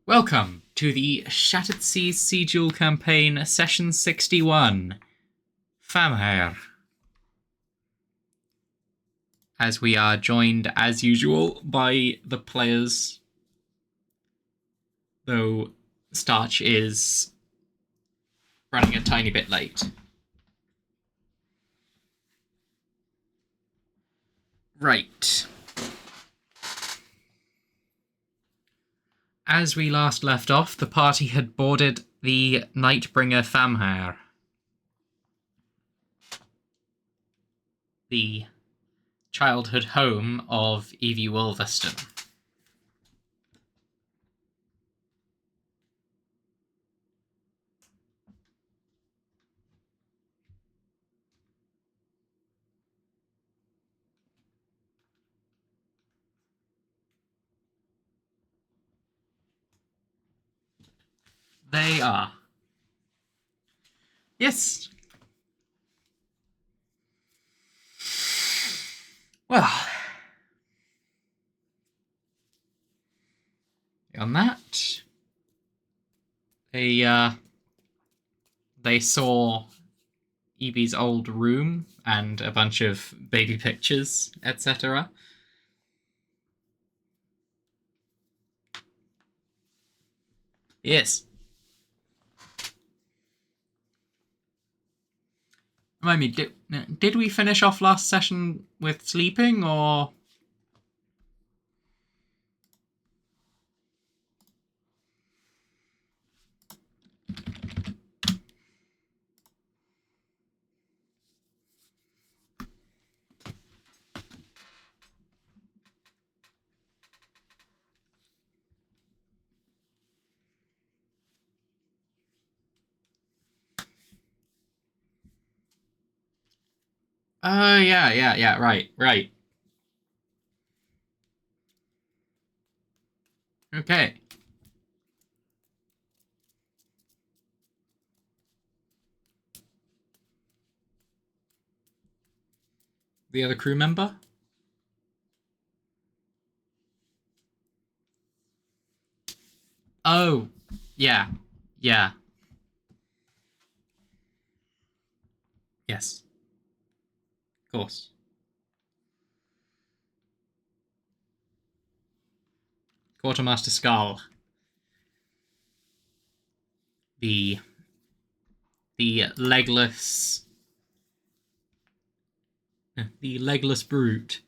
Welcome to the Shattered Seas Sigil campaign, session 61, Famhair. As we are joined, as usual, by the players, though Starch is running a tiny bit late. Right. As we last left off, the party had boarded the Nightbringer Famhair. The childhood home of Evie Wolverston. They are. Yes. Well, on that, they saw Evie's old room and a bunch of baby pictures, etc. Yes. Remind me, did we finish off last session with sleeping, or...? Oh, yeah, right. Okay. The other crew member? Oh, yeah. Yes. Of course. Quartermaster Skull. The legless... The legless brute.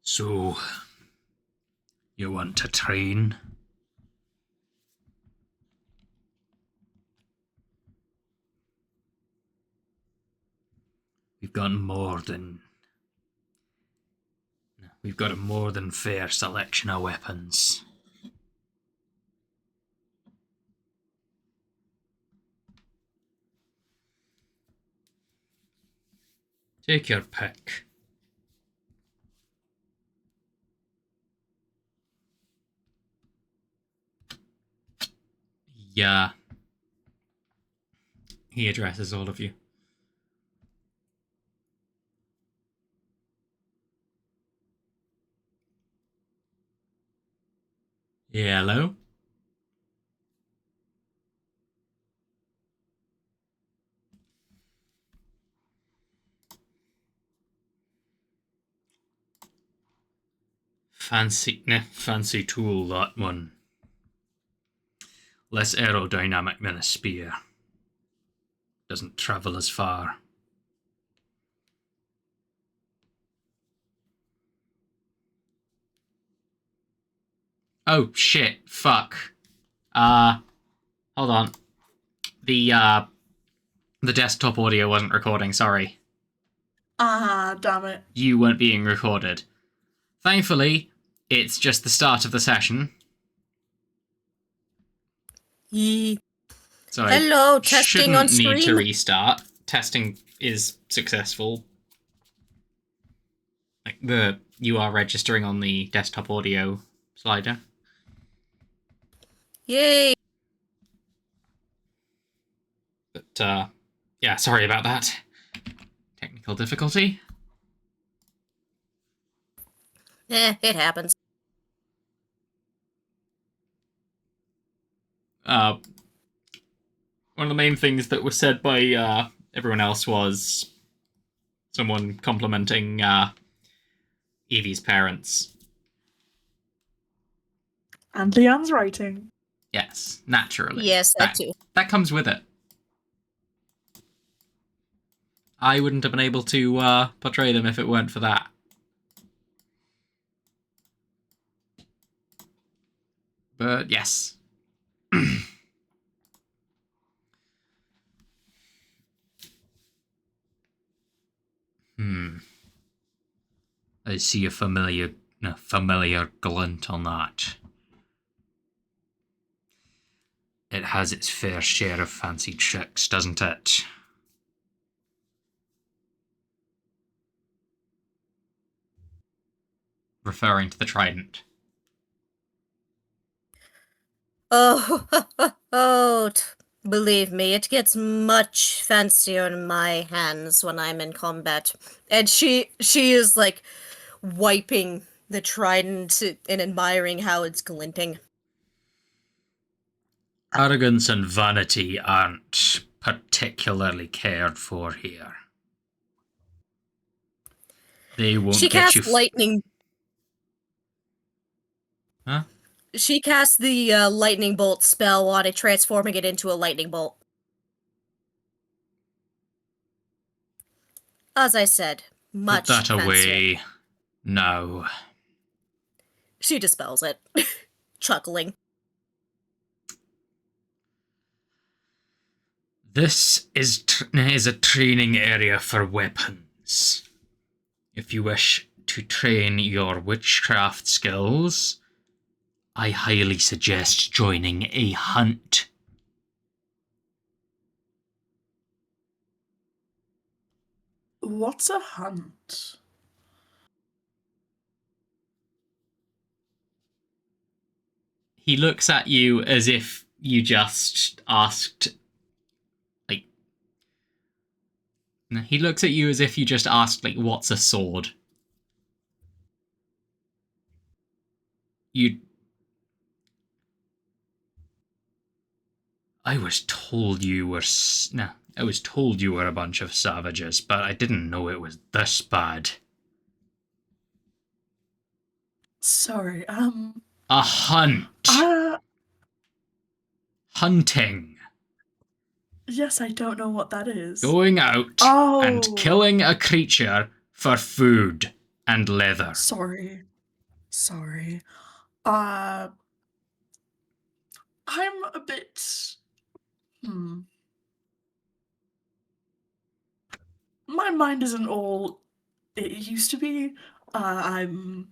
So, you want to train? We've got a more than fair selection of weapons. Take your pick. Yeah. He addresses all of you. Hello? Fancy tool, that one. Less aerodynamic than a spear. Doesn't travel as far. Oh, shit. Fuck. Hold on. The desktop audio wasn't recording, sorry. Ah, damn it. You weren't being recorded. Thankfully, it's just the start of the session. So hello, testing on shouldn't need to stream. restart. Testing is successful. Like you are registering on the desktop audio slider. Yay. But yeah, sorry about that. Technical difficulty. It happens. One of the main things that was said by everyone else was someone complimenting Evie's parents. And Leon's writing. Yes, naturally. Yes, that too. That comes with it. I wouldn't have been able to portray them if it weren't for that. But yes. I see a familiar glint on that. It has its fair share of fancy tricks, doesn't it? Referring to the trident. Believe me, it gets much fancier in my hands when I'm in combat. And she is like wiping the trident and admiring how it's glinting. Arrogance and vanity aren't particularly cared for here. They won't She get casts you. lightning. Huh? She casts the lightning bolt spell on it, transforming it into a lightning bolt. As I said, much Put that fancier. away now. She dispels it, chuckling. This is a training area for weapons. If you wish to train your witchcraft skills, I highly suggest joining a hunt. What's a hunt? He looks at you as if you just asked... He looks at you as if you just asked, what's a sword? I was told you were a bunch of savages, but I didn't know it was this bad. Sorry, A hunt. Hunting. Yes, I don't know what that is. Going out and killing a creature for food and leather. Sorry. I'm a bit... My mind isn't all it used to be. I've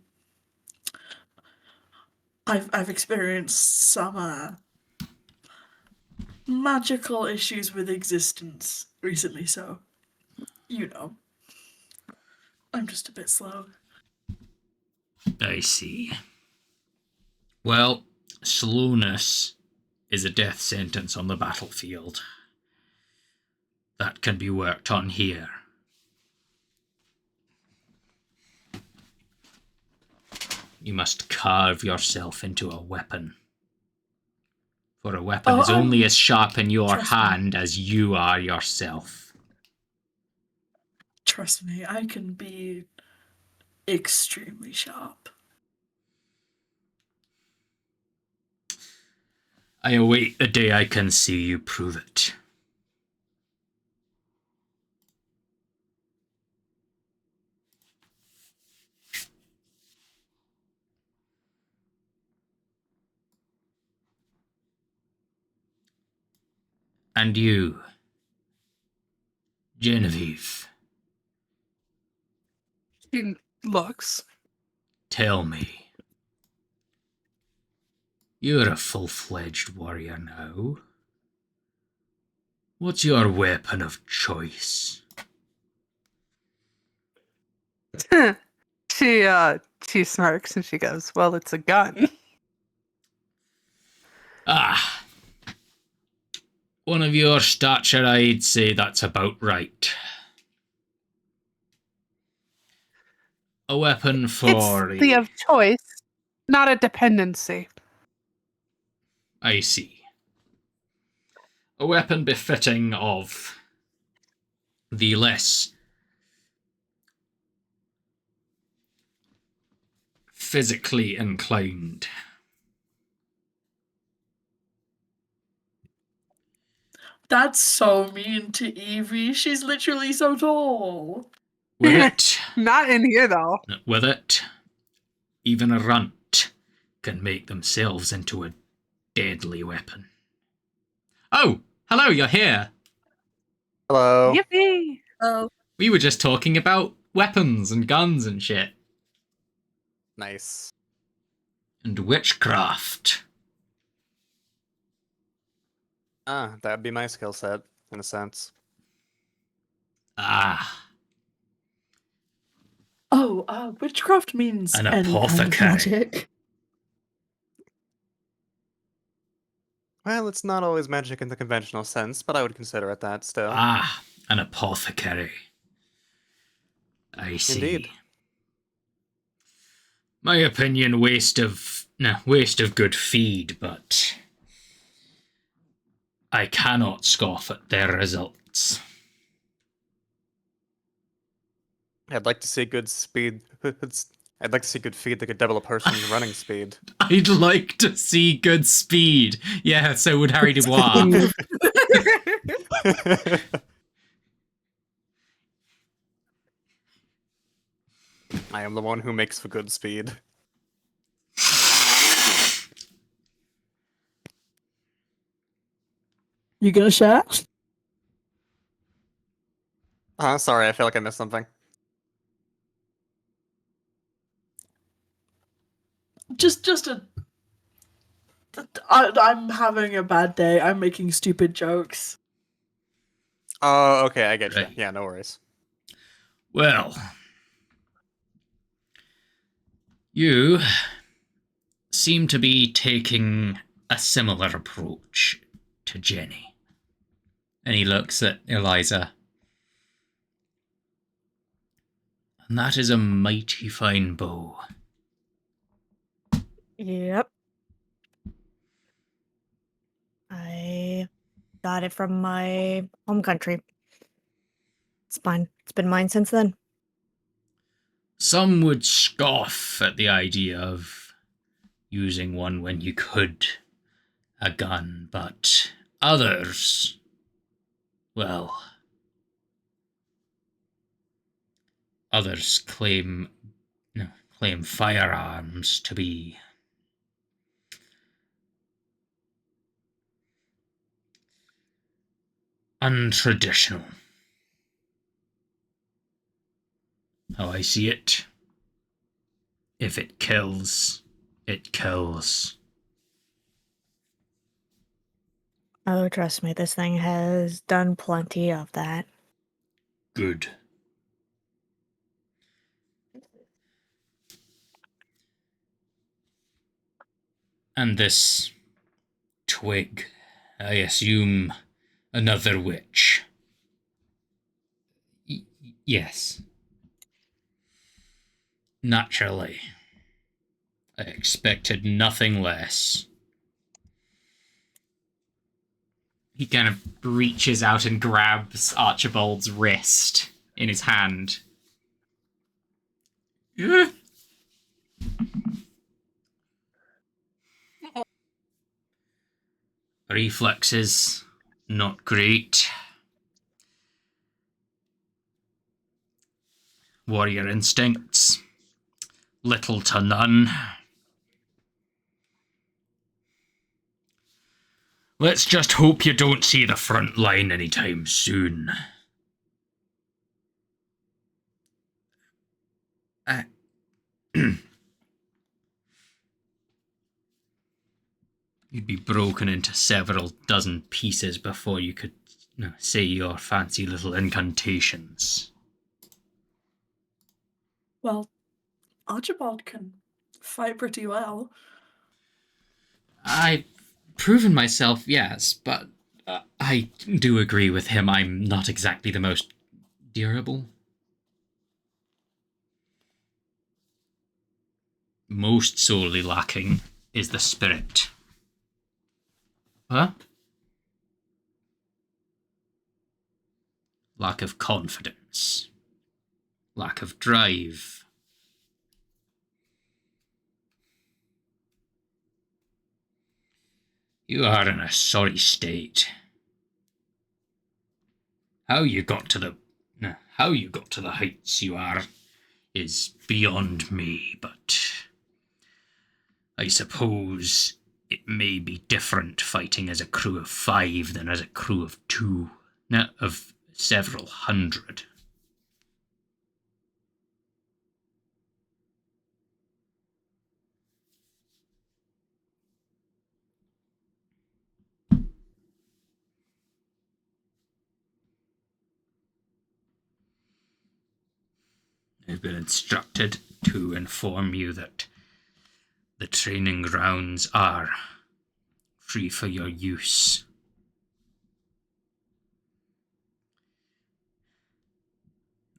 experienced some magical issues with existence recently, so I'm just a bit slow. I see. Well, slowness is a death sentence on the battlefield. That can be worked on here. You must carve yourself into a weapon. For a weapon is only as sharp in your hand as you are yourself. Trust me, I can be extremely sharp. I await the day I can see you prove it. And you, Genevieve. She looks. Tell me. You're a full-fledged warrior now. What's your weapon of choice? She smirks and she goes, "Well, it's a gun." Ah. One of your stature, I'd say that's about right. A weapon for... It's the of choice, not a dependency. I see. A weapon befitting of the less physically inclined. That's so mean to Evie. She's literally so tall. With it, Not in here, though. with it, even a runt can make themselves into a deadly weapon. Oh, hello, you're here. Hello. Yippee! Oh, We were just talking about weapons and guns and shit. Nice. And witchcraft. That'd be my skill set, in a sense. Ah, Oh, witchcraft means An any kind of apothecary. magic. Well, it's not always magic in the conventional sense, but I would consider it that still. an apothecary. I see. Indeed. My opinion, waste of good feed, but I cannot scoff at their results. I'd like to see good speed. I'd like to see good feed that could double a person's running speed. I'd like to see good speed. Yeah, so would Harry Dubois. I am the one who makes for good speed. You gonna share? Sorry, I feel like I missed something. I'm having a bad day. I'm making stupid jokes. Oh, okay, I get you. Right. Yeah, no worries. Well, you seem to be taking a similar approach to Jenny. And he looks at Eliza. And that is a mighty fine bow. yep. I got it from my home country. It's fine. It's been mine since then. Some would scoff at the idea of using one when you could a gun, but others, well, others claim firearms to be untraditional. How I see it, if it kills, it kills. Oh, trust me, this thing has done plenty of that. Good. And this twig, I assume another witch. Yes. Naturally. I expected nothing less. He kind of reaches out and grabs Archibald's wrist in his hand. Reflexes, not great. Warrior instincts, little to none. Let's just hope you don't see the front line anytime soon. You'd be broken into several dozen pieces before you could say your fancy little incantations. Well, Archibald can fight pretty well. I've proven myself, yes, but I do agree with him. I'm not exactly the most durable. most sorely lacking is the spirit. Huh? Lack of confidence. Lack of drive. You are in a sorry state. How you got to the heights you are is beyond me, but I suppose it may be different fighting as a crew of 5 than as a crew of 2, of several hundred. I've been instructed to inform you that the training grounds are free for your use.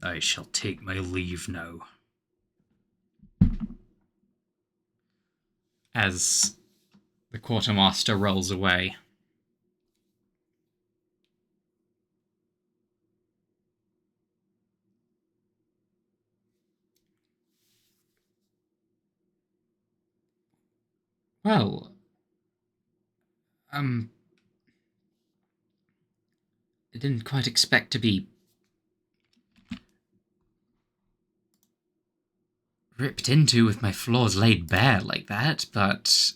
I shall take my leave now. As the quartermaster rolls away. Well, I didn't quite expect to be ripped into with my floors laid bare like that, but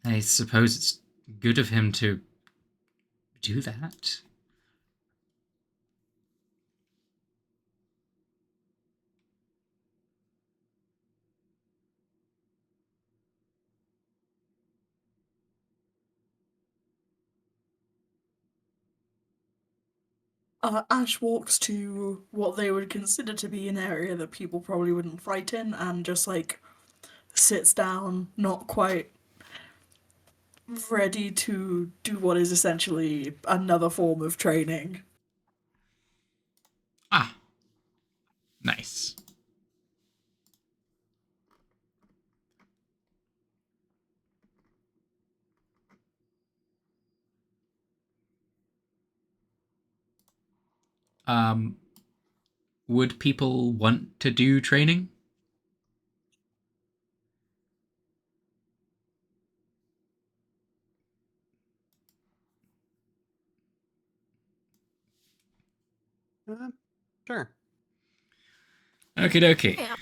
I suppose it's good of him to do that. Ash walks to what they would consider to be an area that people probably wouldn't fight in and just like sits down, not quite ready to do what is essentially another form of training. Ah, nice. Would people want to do training? Sure. Okie dokie. Yeah.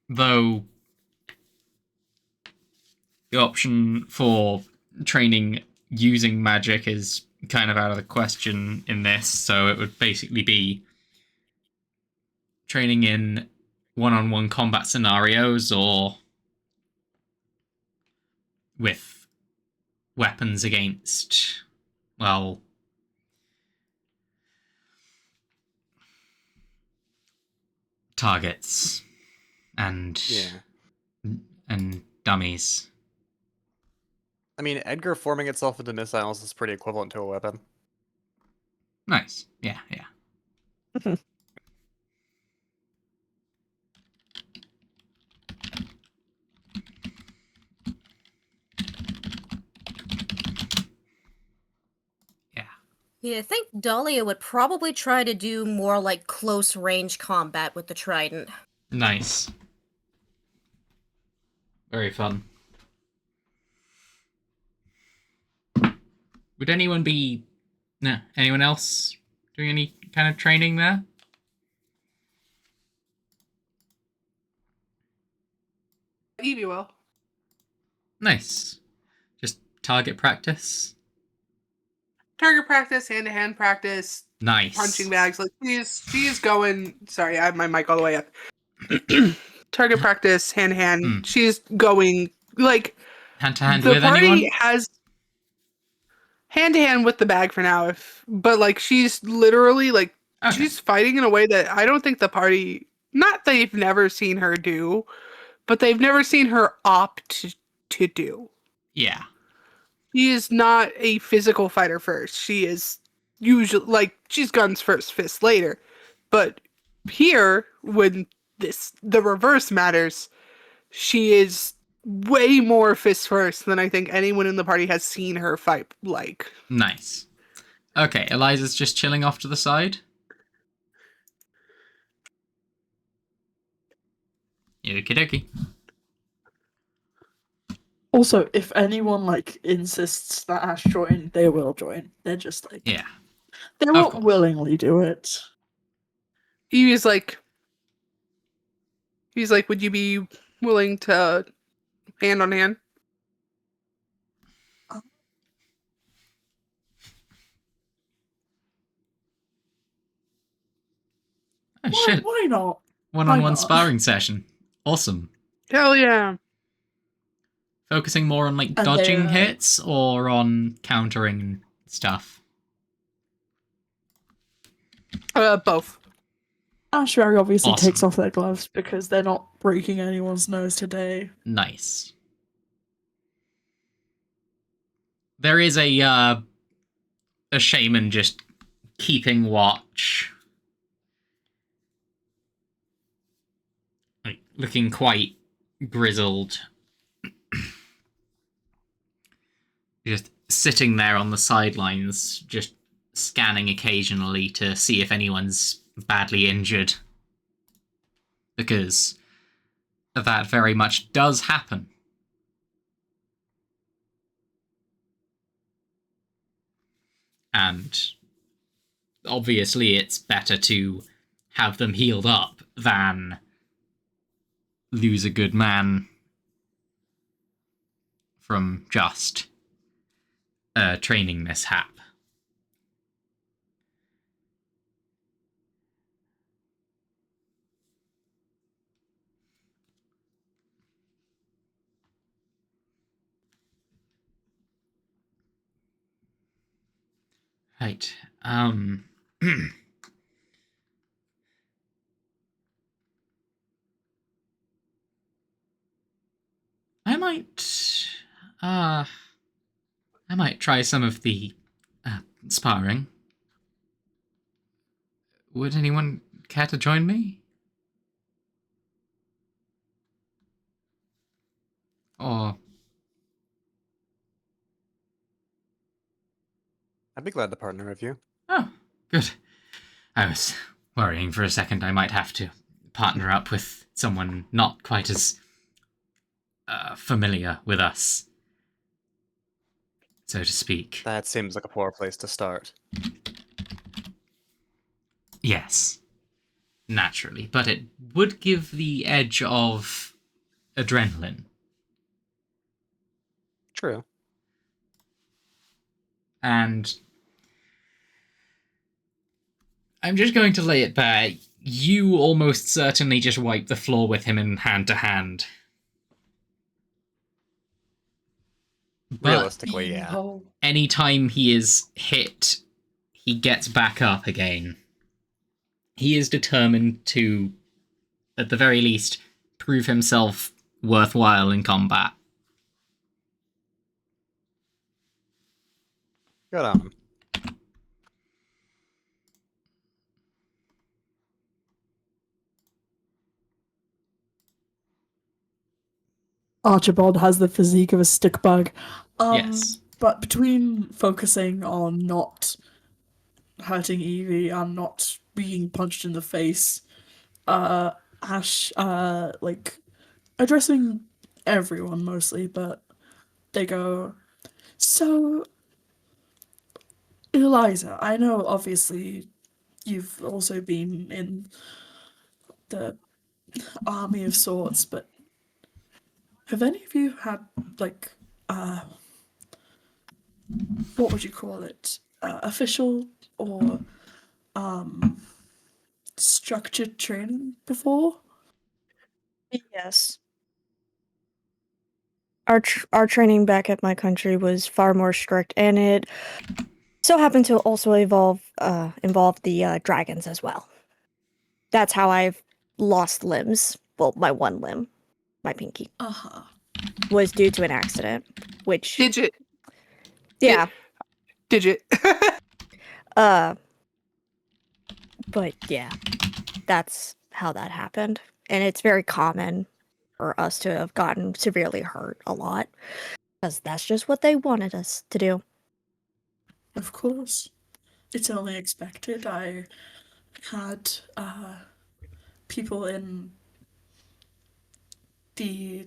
Though the option for training using magic is kind of out of the question in this, so it would basically be training in one-on-one combat scenarios or with weapons against, well, targets and dummies. I mean, Edgar forming itself into missiles is pretty equivalent to a weapon. Nice. Yeah. Yeah, I think Dahlia would probably try to do more like close range combat with the trident. Nice. Very fun. Would anyone else doing any kind of training there? Evie will. Nice. Just target practice? Target practice, hand-to-hand practice, Nice. punching bags. Like she's going. Sorry, I have my mic all the way up. Target practice, hand-to-hand. She's going like Hand-to-hand the with party anyone? has hand-to-hand with the bag for now. But like she's literally like Okay. she's fighting in a way that I don't think the party. Not that they've never seen her do, but they've never seen her opt to do. Yeah. She is not a physical fighter first. She is usually, like, she's guns first, fists later. But here, when the reverse matters, she is way more fist first than I think anyone in the party has seen her fight like. Nice. Okay, Eliza's just chilling off to the side. Okie dokie. Also, if anyone like insists that Ash join, they will join. They're just like Yeah. they Of won't course. willingly do it. He's like, would you be willing to hand on hand? Oh shit. Why not? One-on-one not? sparring session. Awesome. Hell yeah. Focusing more on like And dodging they're- hits or on countering stuff? Both. Ash very obviously Awesome. takes off their gloves because they're not breaking anyone's nose today. Nice. There is a shaman just keeping watch. Like, looking quite grizzled. Just sitting there on the sidelines, just scanning occasionally to see if anyone's badly injured. Because that very much does happen. And obviously it's better to have them healed up than lose a good man from just a training mishap. Right. I might try some of the sparring. Would anyone care to join me? Or I'd be glad to partner with you. oh, good. I was worrying for a second I might have to partner up with someone not quite as familiar with us, so to speak. That seems like a poor place to start. Yes, naturally, but it would give the edge of adrenaline. True. And I'm just going to lay it bare. You almost certainly just wipe the floor with him in hand to hand. But Realistically, yeah. Oh, anytime he is hit, he gets back up again. He is determined to, at the very least, prove himself worthwhile in combat. Good on him. Archibald has the physique of a stick bug. Yes. But between focusing on not hurting Evie and not being punched in the face, Ash, like, addressing everyone mostly, but they go, so, Eliza, I know obviously you've also been in the army of sorts, but have any of you had, like, what would you call it? Official or structured training before? Yes. Our training back at my country was far more strict, and it so happened to also involve the dragons as well. That's how I've lost limbs. Well, my one limb, my pinky, Uh-huh. was due to an accident, which Digit. yeah. Digit. Uh, but yeah, that's how that happened. And it's very common for us to have gotten severely hurt a lot. Because that's just what they wanted us to do. Of course. It's only expected. I had people in the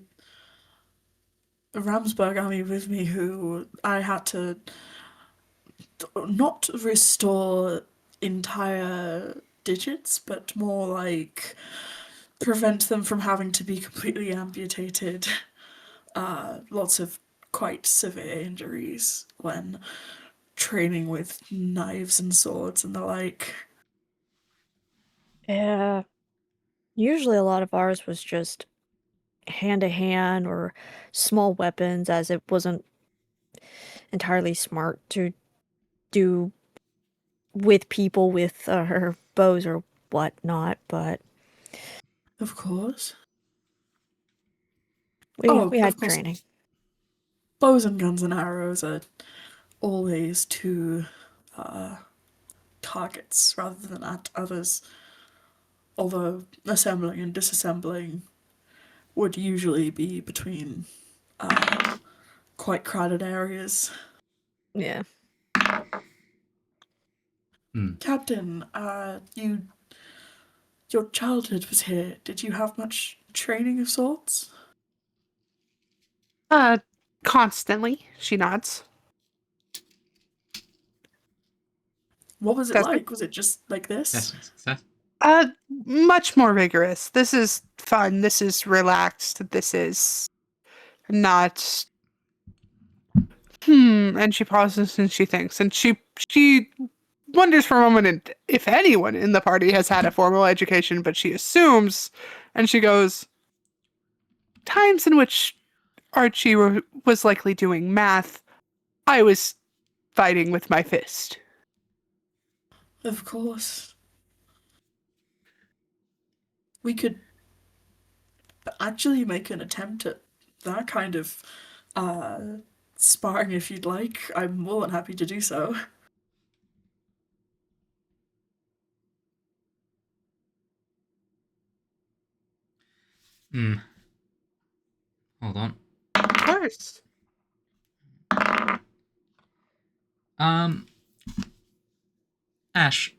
Ramsburg army with me who I had to not restore entire digits, but more like prevent them from having to be completely amputated. Lots of quite severe injuries when training with knives and swords and the like. Yeah. Usually a lot of ours was just hand to hand or small weapons, as it wasn't entirely smart to do with people with bows or whatnot, but Of course. we Of had course. training. Bows and guns and arrows are always two targets rather than at others. Although assembling and disassembling would usually be between quite crowded areas. Yeah. Captain, your childhood was here. Did you have much training of sorts? Constantly, she nods. What was it That's like? Was it just like this? Success. Much more vigorous. This is fun. This is relaxed. This is not. And she pauses and she thinks, and she wonders for a moment if anyone in the party has had a formal education, but she assumes, and she goes, times in which Archie was likely doing math, I was fighting with my fist. Of course. We could actually make an attempt at that kind of sparring if you'd like. I'm more than happy to do so. Hold on. Of course. Ash,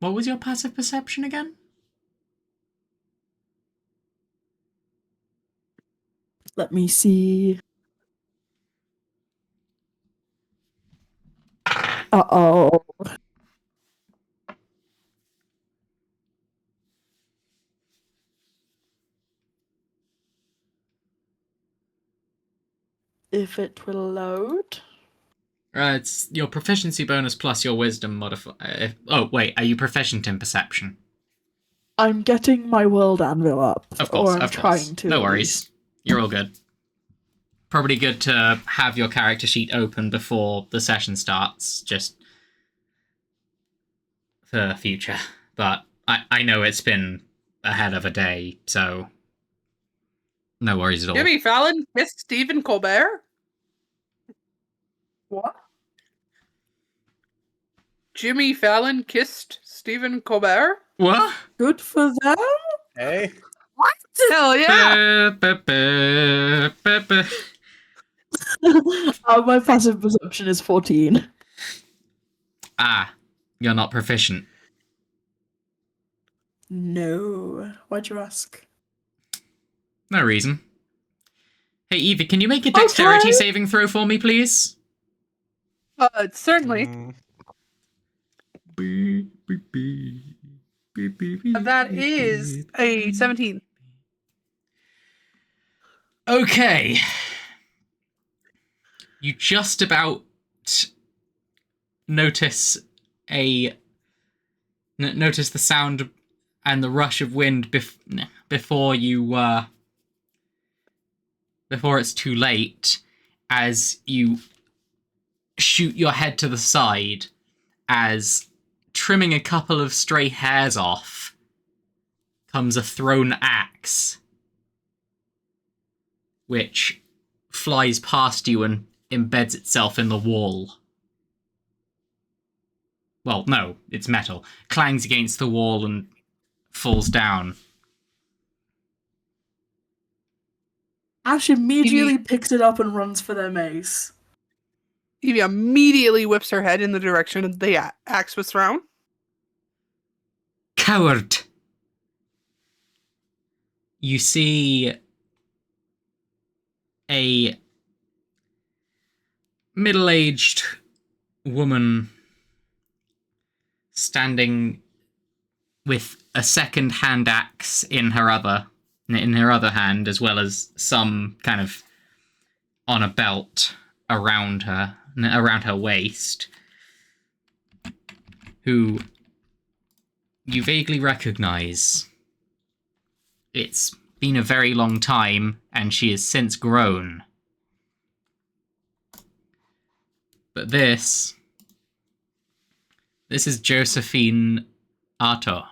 what was your passive perception again? Let me see. Uh-oh. If it will load. It's your proficiency bonus plus your wisdom modifier. Oh, wait, are you proficient in perception? I'm getting my world anvil up. Of course, or I'm of course. trying to. No at worries. least. You're all good. Probably good to have your character sheet open before the session starts, just for future. But I know it's been a hell of a day, so no worries at all. Jimmy Fallon kissed Stephen Colbert? What? Jimmy Fallon kissed Stephen Colbert? What? Good for them? Hey. What? Hell yeah! My passive perception is 14. Ah, you're not proficient. No. Why'd you ask? No reason. Hey, Evie, can you make a dexterity Okay. saving throw for me, please? Certainly. That is a 17. Okay. You just about notice notice the sound and the rush of wind before it's too late, as you shoot your head to the side, as trimming a couple of stray hairs off comes a thrown axe, which flies past you and embeds itself in the wall. well, no, it's metal, clangs against the wall and falls down. Ash immediately picks it up and runs for their mace. Evie immediately whips her head in the direction of the axe was thrown. Coward! You see a middle-aged woman standing with a second hand axe in her other hand, as well as some kind of on a belt around her waist, who you vaguely recognize. It's been a very long time, and she has since grown. But this is Josephine Arto.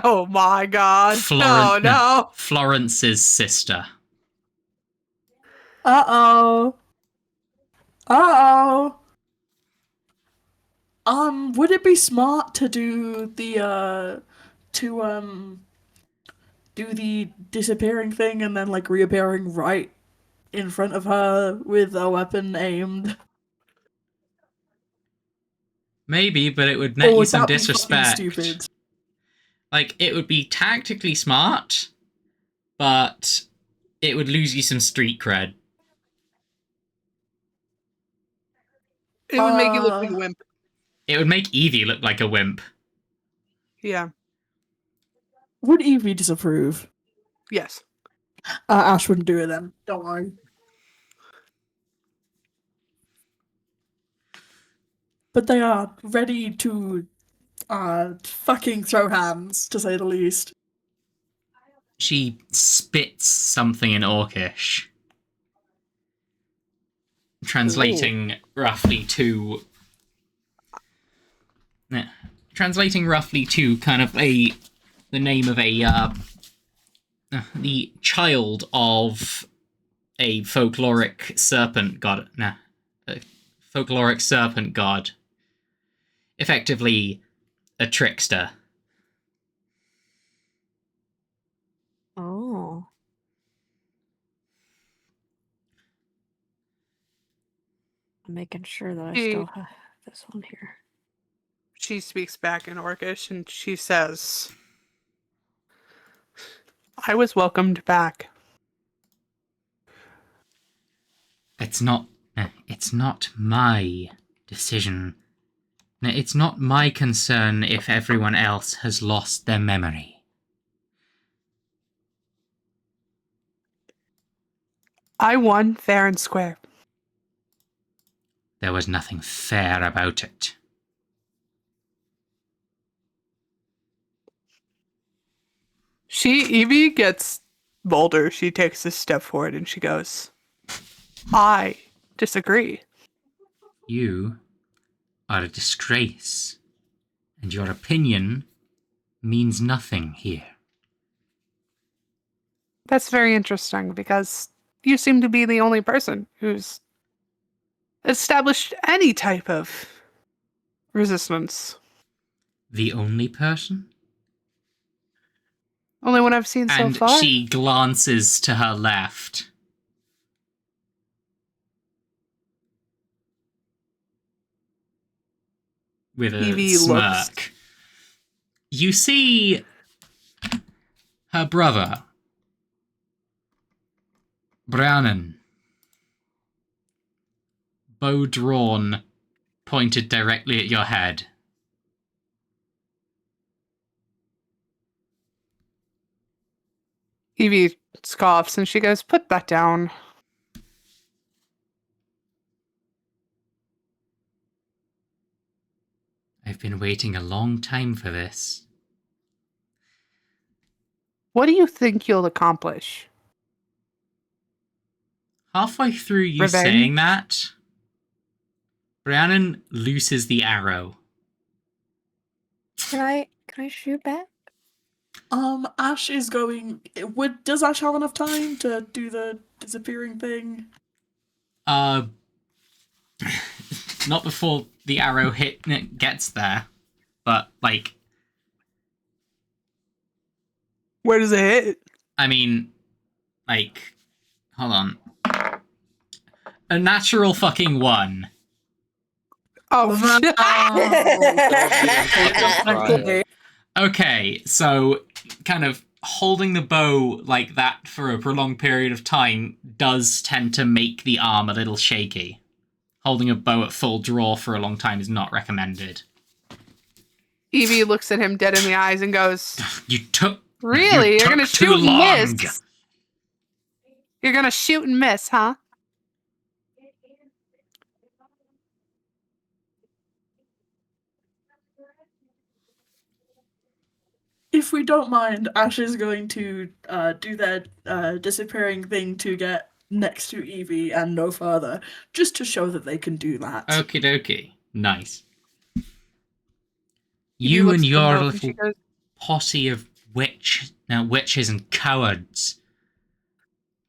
Oh my god. No. Florence's sister. Uh-oh. Would it be smart to do the do the disappearing thing and then like reappearing right in front of her with a weapon aimed? Maybe, but it would net Or you would some that be fucking disrespect. stupid? Like, it would be tactically smart, but it would lose you some street cred. It would make you look like a wimp. It would make Evie look like a wimp. Yeah. Would Evie disapprove? Yes. Ash wouldn't do it then. Don't worry. But they are ready to fucking throw hands, to say the least. She spits something in Orcish, translating roughly to kind of the name of the child of a folkloric serpent god. A folkloric serpent god. Effectively, a trickster. Oh. I'm making sure that I still have this one here. She speaks back in Orcish and she says, I was welcomed back. It's not my decision. It's not my concern if everyone else has lost their memory. I won fair and square. There was nothing fair about it. Evie gets bolder. She takes a step forward and she goes, I disagree. You are a disgrace, and your opinion means nothing here. That's very interesting because you seem to be the only person who's established any type of resistance. The only person? Only one I've seen so far. And she glances to her left. With a Evie smirk. looks. You see her brother, Brianan, bow drawn, pointed directly at your head. Evie scoffs and she goes, put that down. I've been waiting a long time for this. What do you think you'll accomplish? Halfway through you Revenge? saying that, Brianan looses the arrow. Can I shoot back? Ash is going. Does Ash have enough time to do the disappearing thing? Not before the arrow gets there, but like, Where does it hit? I mean, like, hold on. A natural fucking 1. Oh, shit. Right. Okay, so kind of holding the bow like that for a prolonged period of time does tend to make the arm a little shaky. Holding a bow at full draw for a long time is not recommended. Evie looks at him dead in the eyes and goes, You took... really? You You're gonna took too shoot and long. miss? You're gonna shoot and miss, huh? If we don't mind, Ash is going to do that disappearing thing to get next to Evie and no further, just to show that they can do that. Okie dokie. Nice. Evie You looks and at your them both and she little goes, posse of witches and cowards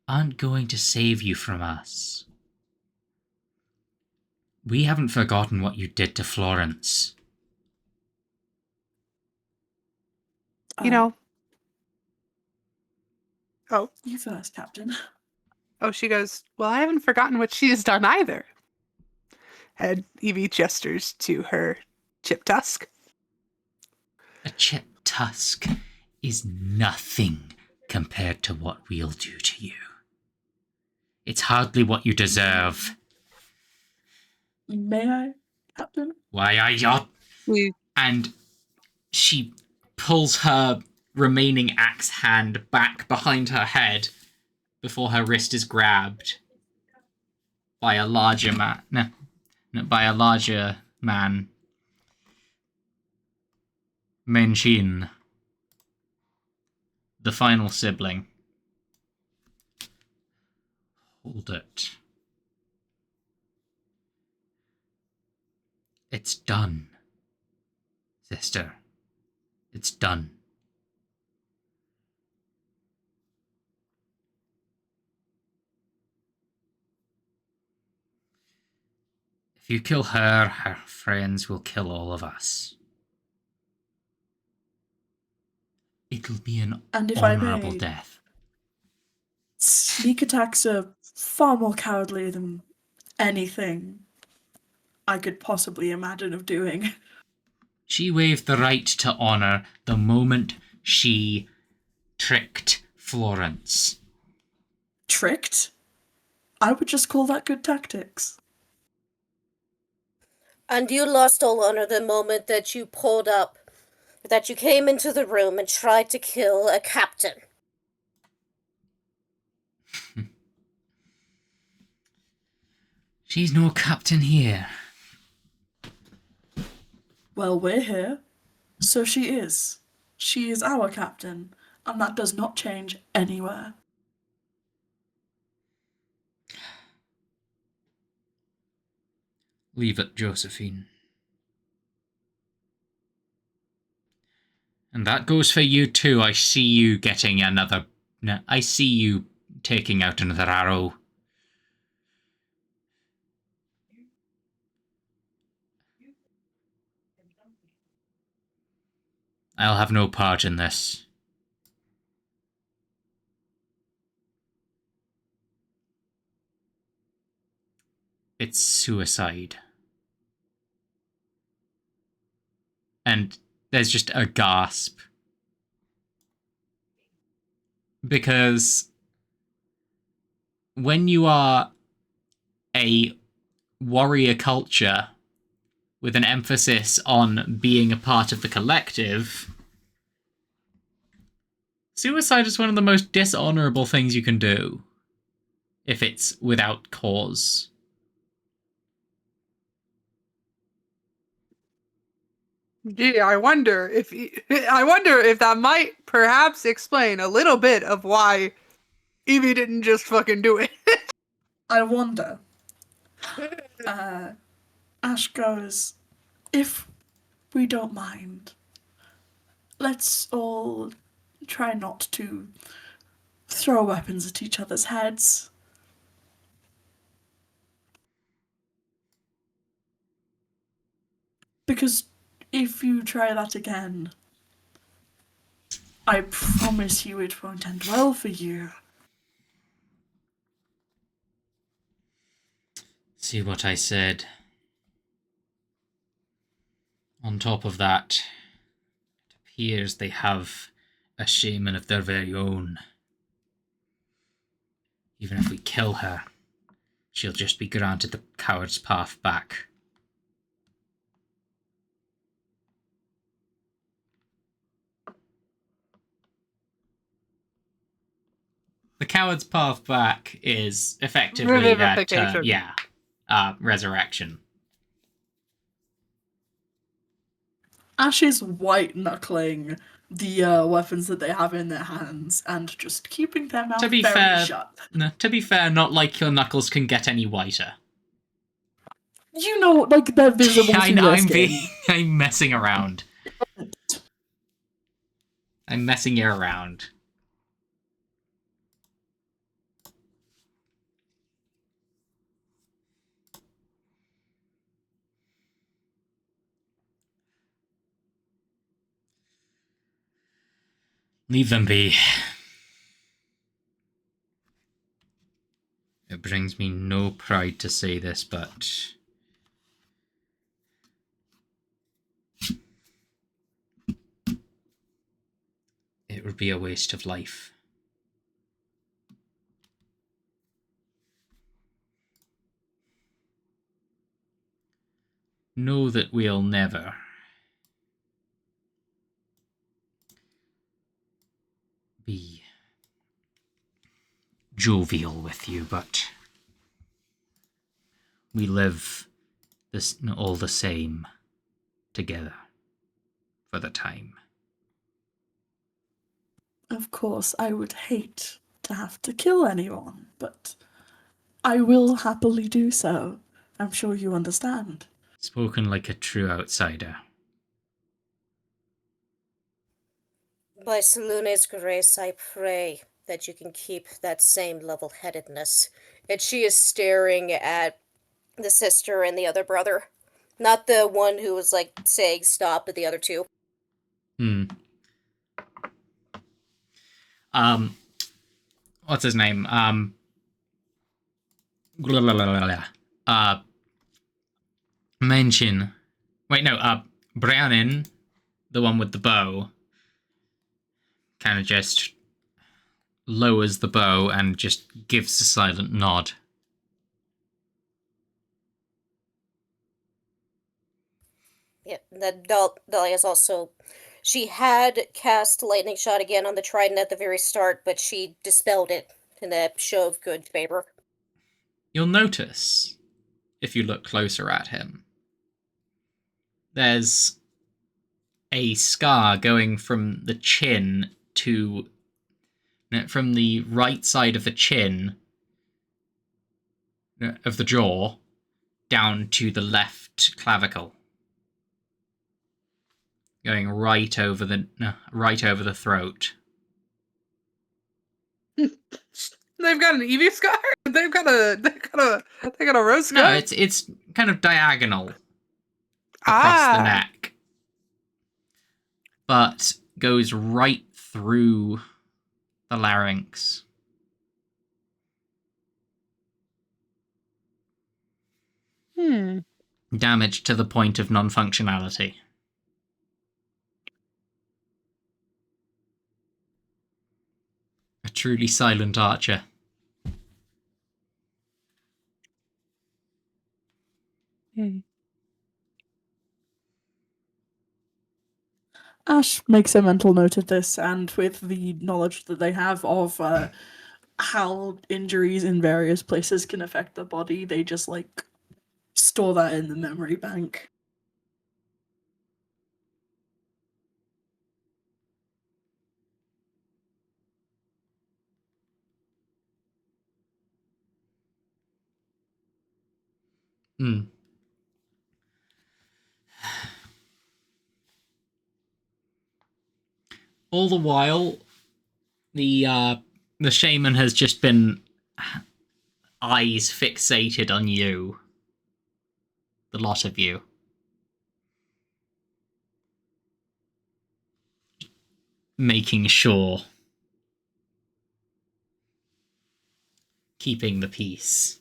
aren't going to save you from us. We haven't forgotten what you did to Florence. you know. Oh, You first, Captain. oh, she goes, well, I haven't forgotten what she has done either. And Evie gestures to her chip tusk. A chipped tusk is nothing compared to what we'll do to you. It's hardly what you deserve. May I, Captain? Why are you... And she pulls her remaining axe hand back behind her head before her wrist is grabbed by a larger man. No, by a larger man. Menchin, the final sibling. Hold it. It's done, sister. It's done. If you kill her, her friends will kill all of us. It'll be an And if I honorable may, death. sneak attacks are far more cowardly than anything I could possibly imagine of doing. She waived the right to honor the moment she tricked Florence. Tricked? I would just call that good tactics. And you lost all honor the moment that you pulled up, that you came into the room and tried to kill a captain. She's no captain here. Well, we're here, so she is. She is our captain, and that does not change anywhere. Leave it, Josephine. And that goes for you too. I see you getting another... I see you taking out another arrow. I'll have no part in this. It's suicide. And there's just a gasp. Because when you are a warrior culture with an emphasis on being a part of the collective, suicide is one of the most dishonorable things you can do. If it's without cause. Gee, I wonder if that might perhaps explain a little bit of why Evie didn't just fucking do it. I wonder. Ash goes, if we don't mind, let's all try not to throw weapons at each other's heads. Because if you try that again, I promise you it won't end well for you. See what I said? On top of that, it appears they have a shaman of their very own. Even if we kill her, she'll just be granted the coward's path back. The coward's path back is effectively that, Revivification. resurrection. Ash is white knuckling the weapons that they have in their hands and just keeping their mouth very shut. To be fair, not like your knuckles can get any whiter. You know, like they're visible to your skin. I'm messing around. I'm messing you around. Leave them be. It brings me no pride to say this, but it would be a waste of life. Know that we'll never be jovial with you, but we live all the same together for the time. Of course, I would hate to have to kill anyone, but I will happily do so. I'm sure you understand. Spoken like a true outsider. By Selune's grace, I pray that you can keep that same level-headedness. And she is staring at the sister and the other brother. Not the one who was, like, saying stop, but the other two. What's his name? Mention. Wait, no, Brownin, the one with the bow, kind of just lowers the bow and just gives a silent nod. Yeah, that Dahlia's also... She had cast Lightning Shot again on the Trident at the very start, but she dispelled it in a show of good favor. You'll notice, if you look closer at him, there's a scar going from the chin to... from the right side of the chin, of the jaw, down to the left clavicle. Going right over the throat. They've got an Eevee scar. They've got a rose scar. No, it's kind of diagonal across the neck, but goes right through the larynx. Damage to the point of non-functionality. A truly silent archer. Ash makes a mental note of this, and with the knowledge that they have of how injuries in various places can affect the body, they just, like, store that in the memory bank. All the while, the shaman has just been eyes fixated on you. The lot of you. making sure. Keeping the peace.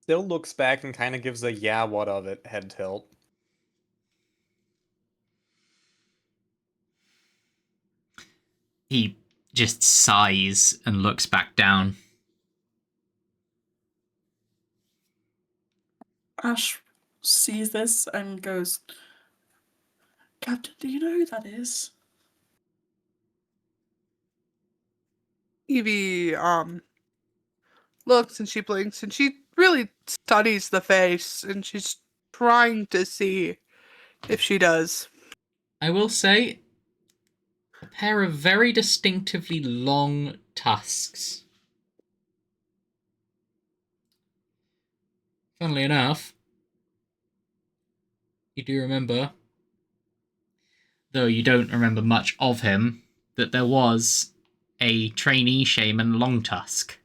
Still looks back and kind of gives a yeah, what of it head tilt. He just sighs and looks back down. Ash sees this and goes, Captain, do you know who that is? Evie looks and she blinks and she really studies the face and she's trying to see if she does. I will say, a pair of very distinctively long tusks. Funnily enough, you do remember, though you don't remember much of him, that there was a trainee shaman Longtusk.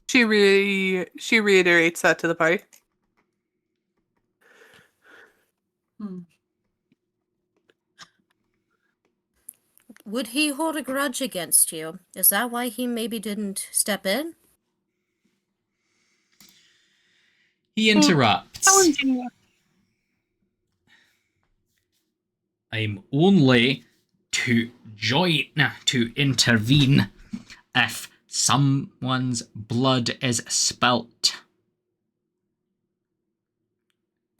She reiterates that to the party. Would he hold a grudge against you? Is that why he maybe didn't step in? He interrupts. Challenging you. I'm only to intervene if someone's blood is spilt.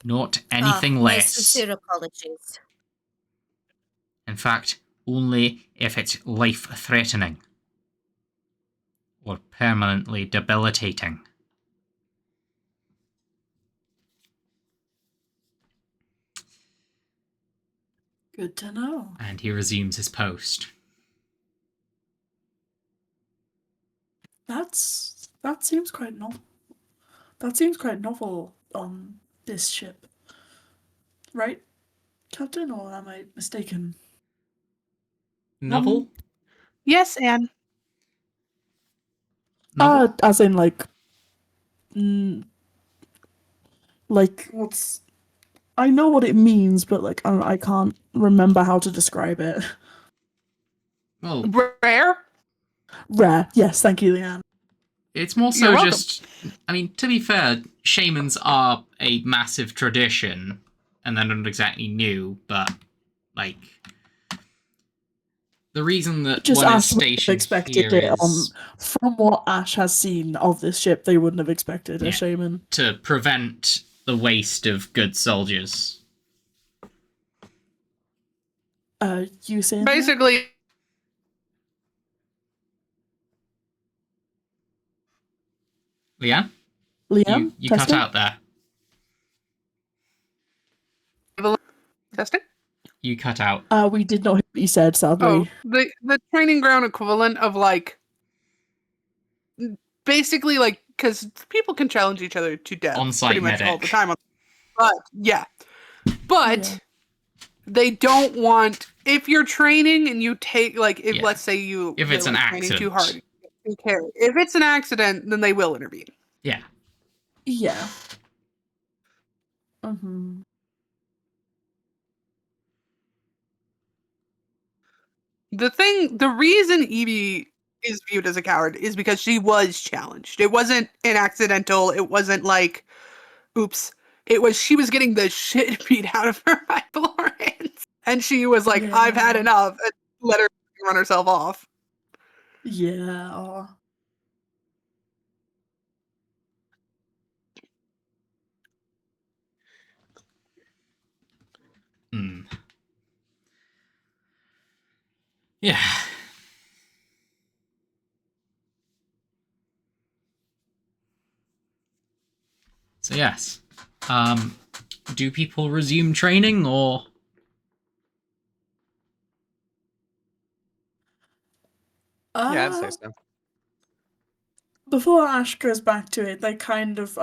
Not anything My less. sincere apologies. In fact, only if it's life-threatening or permanently debilitating. Good to know. And he resumes his post. That seems quite novel. That seems quite novel on this ship. Right, Captain, or am I mistaken? Novel? Yes, Anne. Novel? As in like what's... I know what it means, but like I can't remember how to describe it. Well, Rare? Rare, yes, thank you, Leanne. it's more You're so welcome. just... I mean, to be fair, shamans are a massive tradition, and they're not exactly new, but, like... The reason that Just one is Ash would have stationed expected here it is from what Ash has seen of this ship, they wouldn't have expected Yeah. a shaman. to prevent the waste of good soldiers. You saying that? Basically, Leanne? Liam? You cut testing? out there. testing? You cut out. We did not hear what you said, sadly. Oh, the training ground equivalent of like basically like because people can challenge each other to death On-site pretty much all medic. the time. But yeah, they don't want if you're training and you take like if Yeah. let's say you If it's you're, an like, training too accident. hard, you care. If it's an accident, then they will intervene. Yeah. Yeah. Mm-hmm. The reason Evie is viewed as a coward is because she was challenged. It wasn't an accidental. It wasn't like, oops. It was she was getting the shit beat out of her by Florence, and she was like, "I've had Yeah. enough." And let her run herself off. Yeah. Aw. Hmm. Yeah. So yes. Do people resume training or Yeah, I'd say so. Before Ash goes back to it, they kind of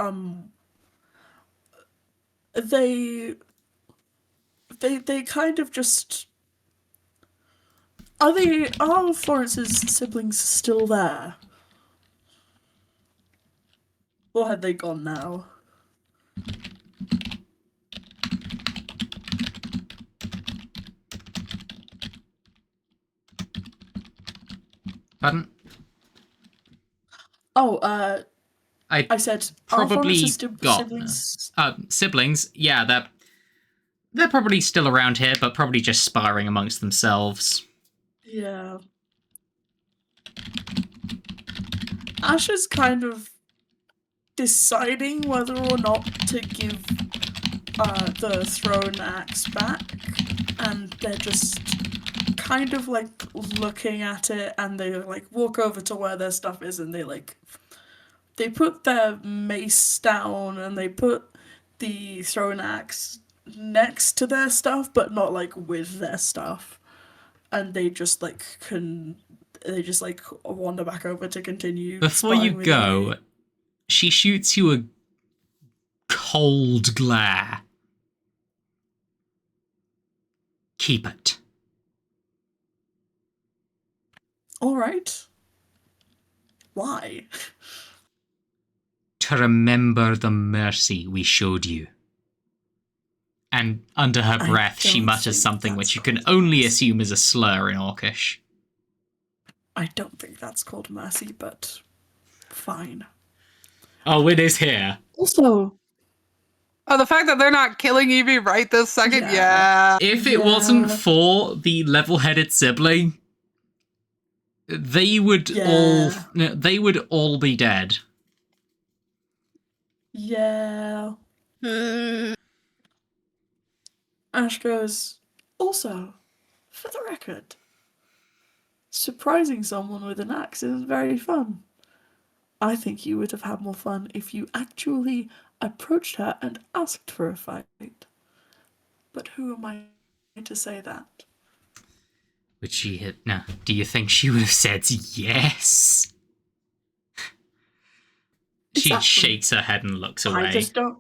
they kind of just are Florence's siblings still there? Or had they gone now? Pardon? Oh, I I said probably Florence's got siblings. siblings. Yeah, they're probably still around here, but probably just sparring amongst themselves. Yeah. Ash is kind of deciding whether or not to give the thrown axe back, and they're just kind of like looking at it, and they like walk over to where their stuff is, and they put their mace down, and they put the thrown axe next to their stuff, but not like with their stuff, and they just wander back over to continue. Before you sparring with go, Evie. she shoots you a cold glare. Keep it. All right. Why? To remember the mercy we showed you. And under her I breath, she don't mutters think something which that's you can called only mercy. assume is a slur in Orcish. I don't think that's called mercy, but fine. Oh, it is here. Also, Oh, the fact that they're not killing Evie right this second, Yeah. yeah. If it wasn't for the level-headed sibling, they would all be dead. yeah. Ash goes, also, for the record, surprising someone with an axe isn't very fun. I think you would have had more fun if you actually approached her and asked for a fight. But who am I to say that? Would she hit? No. Do you think she would have said yes? She Exactly. shakes her head and looks away. I just don't.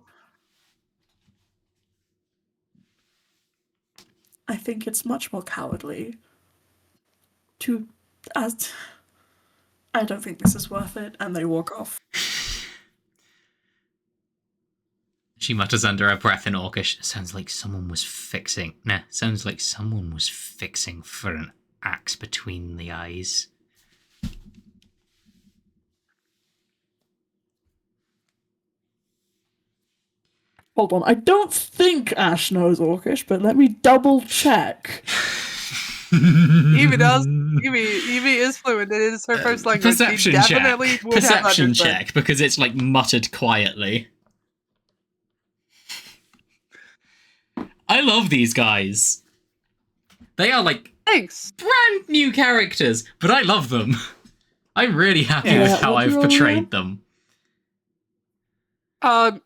I think it's much more cowardly to. As I don't think this is worth it, and they walk off. She mutters under her breath in Orcish. Sounds like someone was fixing. Nah, sounds like someone was fixing for an axe between the eyes. Hold on, I don't think Ash knows Orcish, but let me double check. Evie does. Evie is fluent. It is her first language. Perception She definitely check. would have Perception understood. check, because it's like muttered quietly. I love these guys. They are like Thanks. brand new characters, but I love them. I'm really happy Yeah, with how what'd I've you roll portrayed again? them.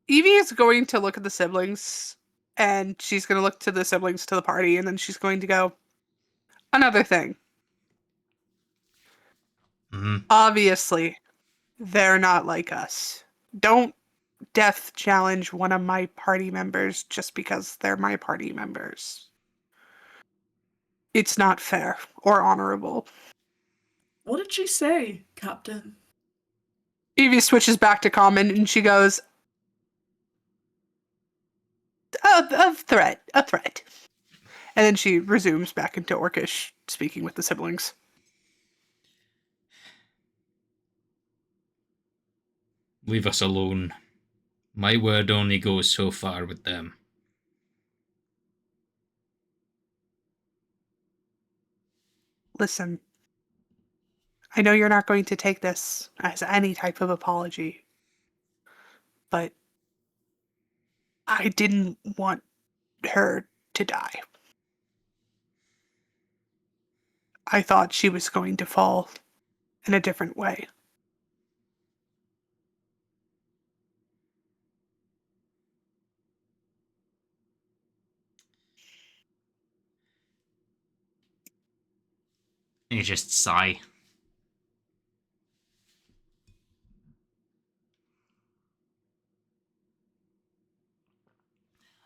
Evie is going to look at the siblings, and she's going to look to the siblings to the party, and then she's going to go, another thing. Mhm. Obviously, they're not like us. Don't death challenge one of my party members just because they're my party members. It's not fair or honorable. What did she say, Captain? Evie switches back to common, and she goes, a threat. And then she resumes back into Orcish, speaking with the siblings. Leave us alone. My word only goes so far with them. Listen, I know you're not going to take this as any type of apology, but I didn't want her to die. I thought she was going to fall in a different way. You just sigh.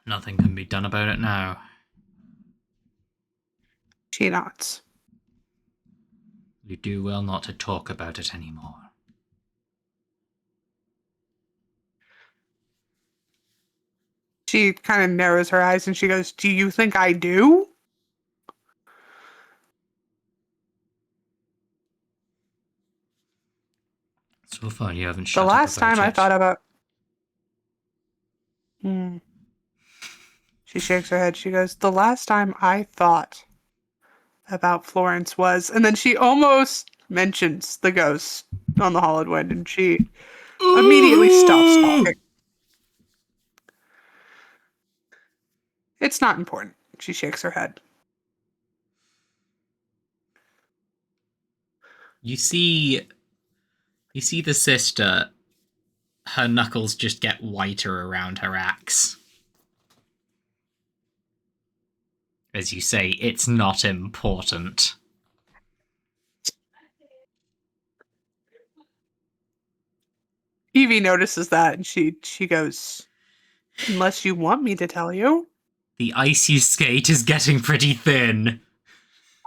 Nothing can be done about it now. She nods. You do well not to talk about it anymore. She kind of narrows her eyes and she goes, "Do you think I do?" So far, you haven't The shut up last about time I it. thought about... She shakes her head. She goes, "The last time I thought about Florence was..." And then she almost mentions the ghost on the Hollowed Wind, and she immediately stops talking. It's not important. She shakes her head. You see the sister, her knuckles just get whiter around her axe. As you say, it's not important. Evie notices that, and she goes, "Unless you want me to tell you." The ice you skate is getting pretty thin.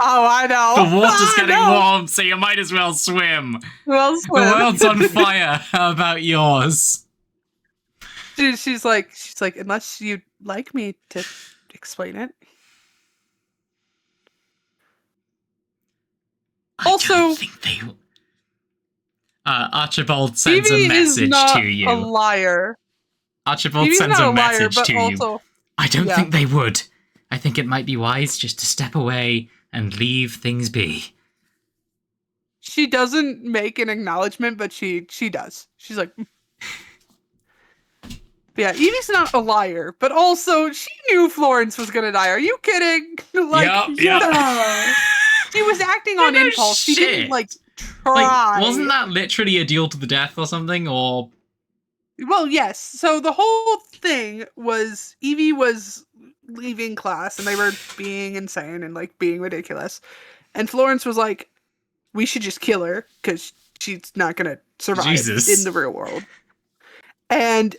Oh, I know. The water's I getting know. warm, so you might as well swim. Well, The swim. world's on fire. How about yours? She's like, "Unless you'd like me to explain it." Also, I don't think they... Archibald sends Evie a message is not to you. a liar. Archibald Evie's sends not a a liar, message but to you. also, I don't yeah. think they would. I think it might be wise just to step away and leave things be. she doesn't make an acknowledgement, but she does. She's like, yeah, Evie's not a liar, but also she knew Florence was gonna die. Are you kidding? Like, Yeah. she was acting on No impulse. She didn't shit. like try. Like, wasn't that literally a duel to the death or something? Or Well, yes. So the whole thing was Evie was leaving class and they were being insane and like being ridiculous. And Florence was like, "We should just kill her because she's not going to survive Jesus. in the real world." And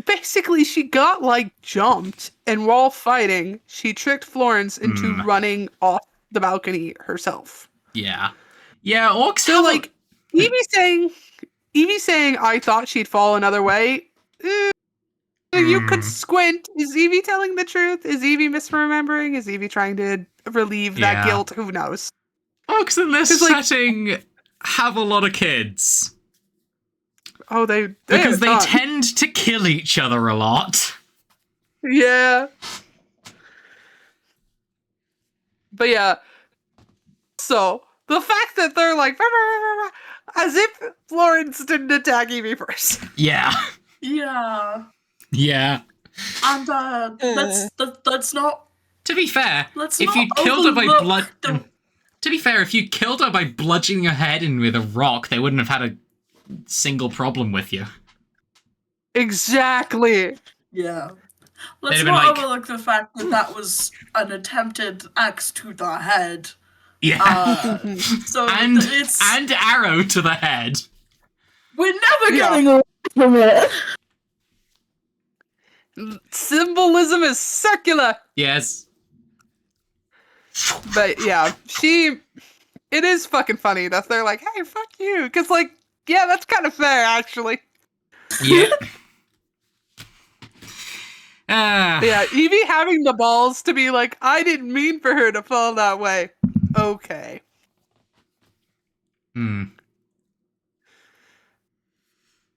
basically she got like jumped, and while fighting, she tricked Florence into running off the balcony herself. yeah, orcs. So have like Evie saying, "I thought she'd fall another way." You could squint. Is Evie telling the truth? Is Evie misremembering? Is Evie trying to relieve that Yeah. guilt? Who knows? orcs in this 'Cause, like- setting have a lot of kids Oh, they because they don't. tend to kill each other a lot. Yeah. But yeah. So the fact that they're like as if Florence didn't attack Evie first. Yeah, Yeah. yeah. And let's not To be fair, let's if not you killed her by overlook blood. the- To be fair, if you killed her by bludgeoning her head in with a rock, they wouldn't have had a single problem with you. Exactly. Yeah. They'd Let's have been not like- overlook the fact that that was an attempted axe to the head. Yeah. So and it's arrow to the head. we're never Yeah. getting away from it. Symbolism is circular. Yes. But yeah, it is fucking funny that they're like, "Hey, fuck you." Because, like, yeah, that's kind of fair, actually. Yeah. Ah. But yeah, Evie having the balls to be like, "I didn't mean for her to fall that way." Okay.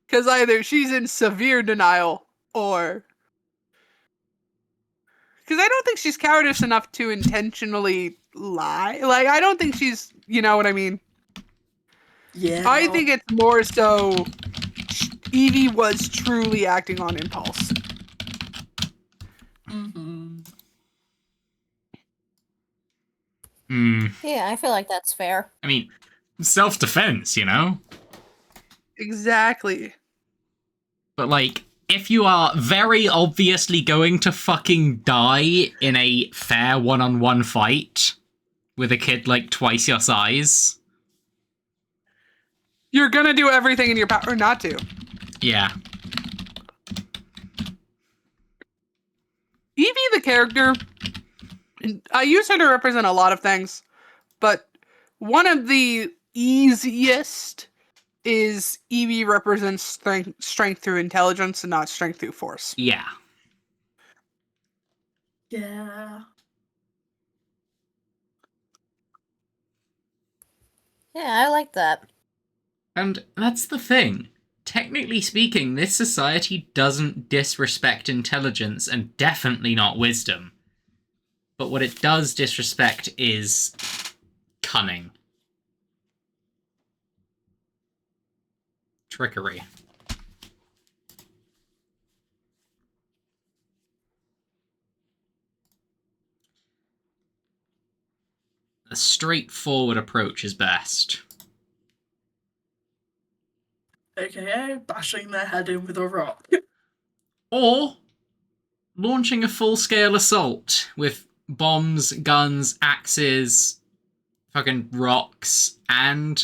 Because either she's in severe denial or... Because I don't think she's cowardice enough to intentionally lie. Like, I don't think she's... You know what I mean? Yeah. I think it's more so Evie was truly acting on impulse. Mm-hmm. Yeah, I feel like that's fair. I mean, self-defense, you know? Exactly. But, like, if you are very obviously going to fucking die in a fair one-on-one fight with a kid, like, twice your size... You're gonna do everything in your power not to. Yeah. character, I use her to represent a lot of things, but one of the easiest is Evie represents strength through intelligence and not strength through force. Yeah. Yeah. Yeah, I like that. And that's the thing. Technically speaking, this society doesn't disrespect intelligence and definitely not wisdom. But what it does disrespect is cunning. Trickery. A straightforward approach is best. AKA bashing their head in with a rock. Or launching a full-scale assault with bombs, guns, axes, fucking rocks, and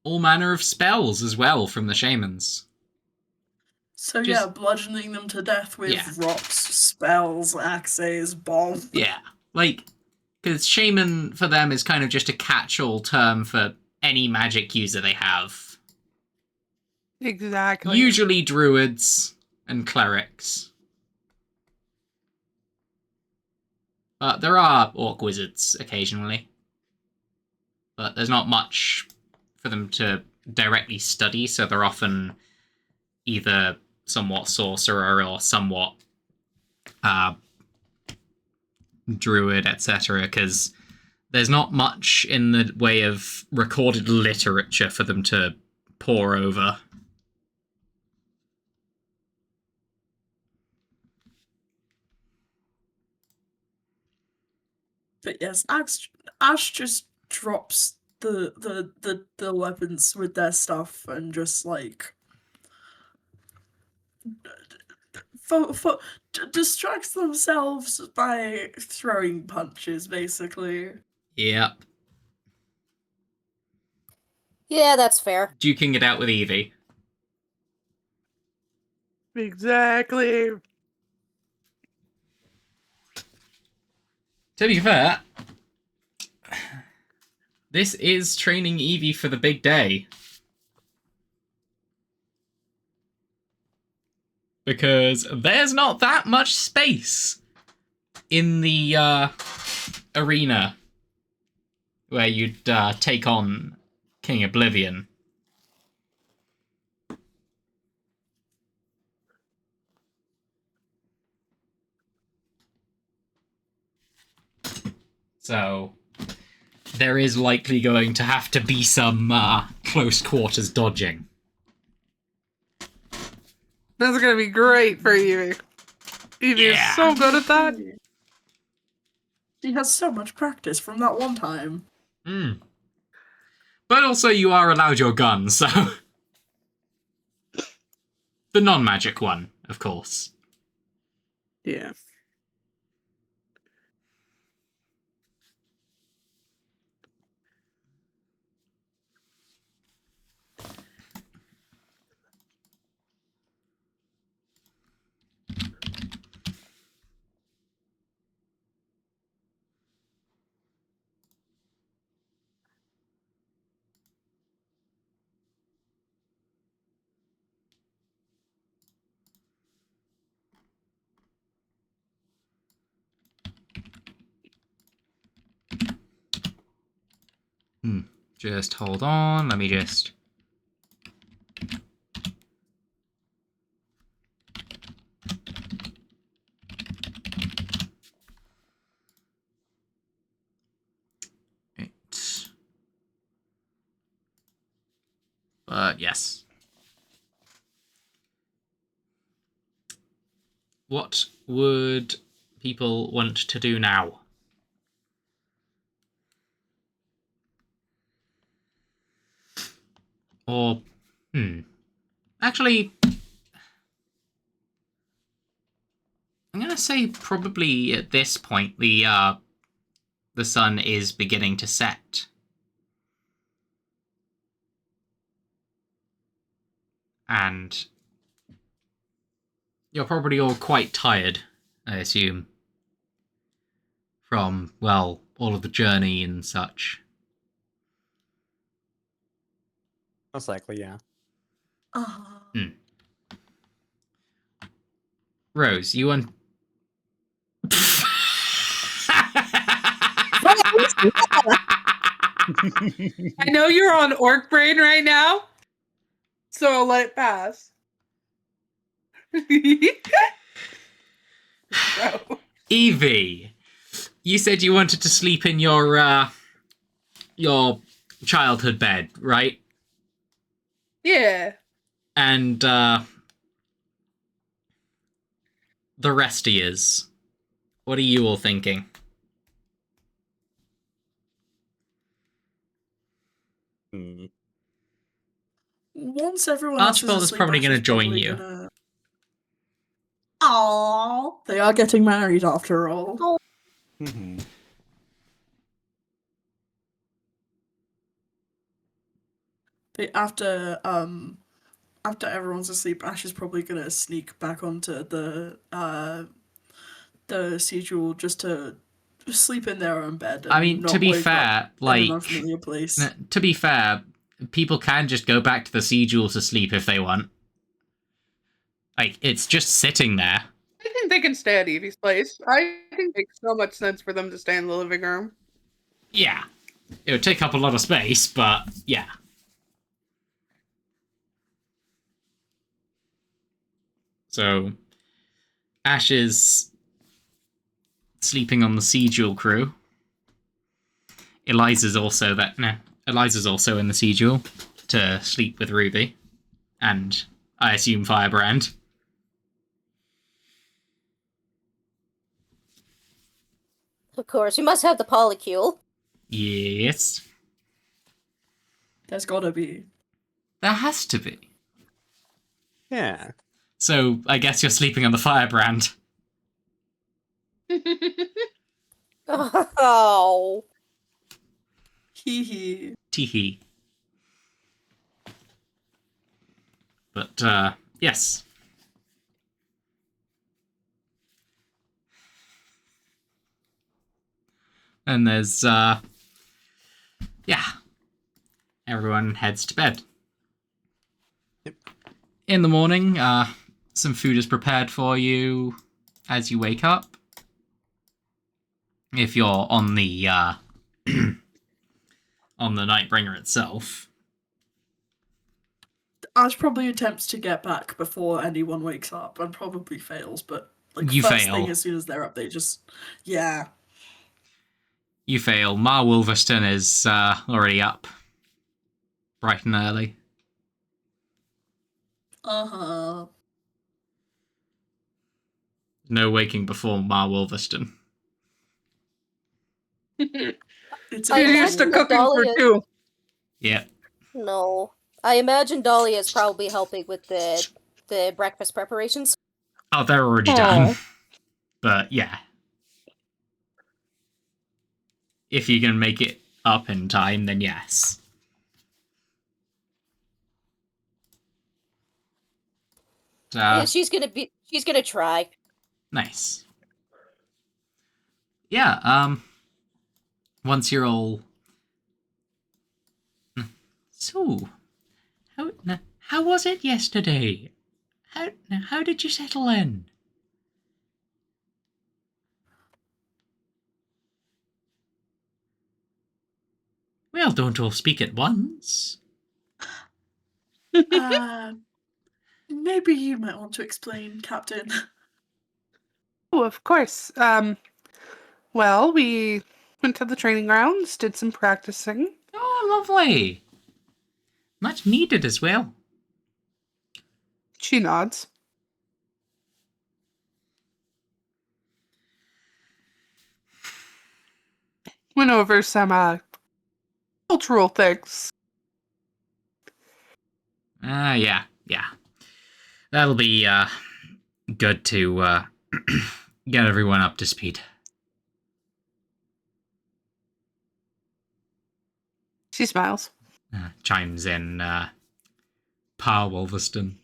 all manner of spells as well from the shamans. So Just- yeah, bludgeoning them to death with Yeah. rocks, spells, axes, bombs. Yeah, like, because shaman for them is kind of just a catch-all term for any magic user they have. Exactly. Usually druids and clerics. But there are orc wizards occasionally. But there's not much for them to directly study, so they're often either somewhat sorcerer or somewhat druid, etc., because there's not much in the way of recorded literature for them to pore over. But yes, Ash just drops the weapons with their stuff and just like distracts themselves by throwing punches, basically. Yep. Yeah, that's fair. Duking it out with Evie. Exactly. To be fair, this is training Evie for the big day. Because there's not that much space in the arena where you'd take on King Oblivion. So there is likely going to have to be some close quarters dodging. That's gonna be great for Evie. Evie is Yeah. so good at that. She has so much practice from that one time. Mm. But also you are allowed your gun, so... the non-magic one, of course. Yeah. Just hold on, let me just... But yes. What would people want to do now? Or, actually, I'm gonna say probably at this point the sun is beginning to set. And you're probably all quite tired I assume. From, well, all of the journey and such. Most likely, yeah. Rose, you want... I know you're on orc brain right now, so I'll let it pass. So, Evie, you said you wanted to sleep in your childhood bed, right? yeah. And the rest of yous, what are you all thinking? Hmm. Once everyone else Archibald is asleep, probably Ash going to is join probably you. Gonna... Aww. They are getting married after all. Mm-hmm. After everyone's asleep, Ash is probably gonna sneak back onto the schedule just to sleep in their own bed. And I mean, to not be wake fair, up in an unfamiliar place. to be fair, people can just go back to the Sigil to sleep if they want. Like, it's just sitting there. I think they can stay at Evie's place. I think it makes so much sense for them to stay in the living room. Yeah. It would take up a lot of space, but yeah. So, Ash is sleeping on the Sigil crew. Eliza's also in the Sigil to sleep with Ruby. And, I assume, Firebrand. Of course, we must have the polycule. Yes. There's gotta be. There has to be. Yeah. So, I guess you're sleeping on the Firebrand. Oh. Hee hee. Teehee. But, yes. And there's, yeah. Everyone heads to bed. Yep. In the morning, some food is prepared for you as you wake up. If you're on the, on the Nightbringer itself. Ash probably attempts to get back before anyone wakes up and probably fails, but like You first fail. thing as soon as they're up, they just You fail. Ma Wolverston is, already up. Bright and early. Uh-huh. No waking before Ma Wolverston. It's I She's a used to imagine that cooking for Dahlia- two. Yeah. No. I imagine Dahlia is probably helping with the breakfast preparations. Oh, they're already Aw. done. But, yeah. If you can make it up in time, then yes. Yeah, she's gonna try. Nice. Yeah, once you're all... So, how was it yesterday? How did you settle in? Well, don't all speak at once. Maybe you might want to explain, Captain. Oh, of course. Well, we went to the training grounds, did some practicing. Oh, lovely. Much needed as well. She nods. Went over some cultural things. Yeah. That'll be, good to, get everyone up to speed. She smiles. Chimes in, Pa Wolverston.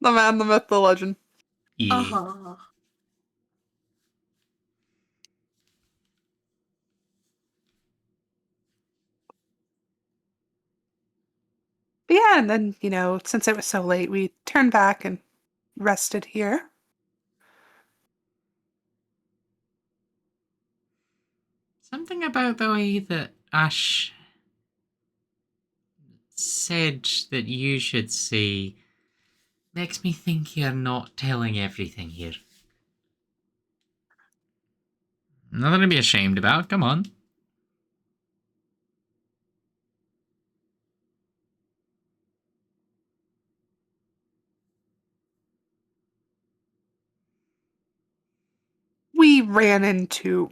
The man, the myth, the legend. Yeah. Uh-huh. Yeah, and then, since it was so late, we turned back and rested here. Something about the way that Ash said that you should see makes me think you're not telling everything here. Nothing to be ashamed about, come on. We ran into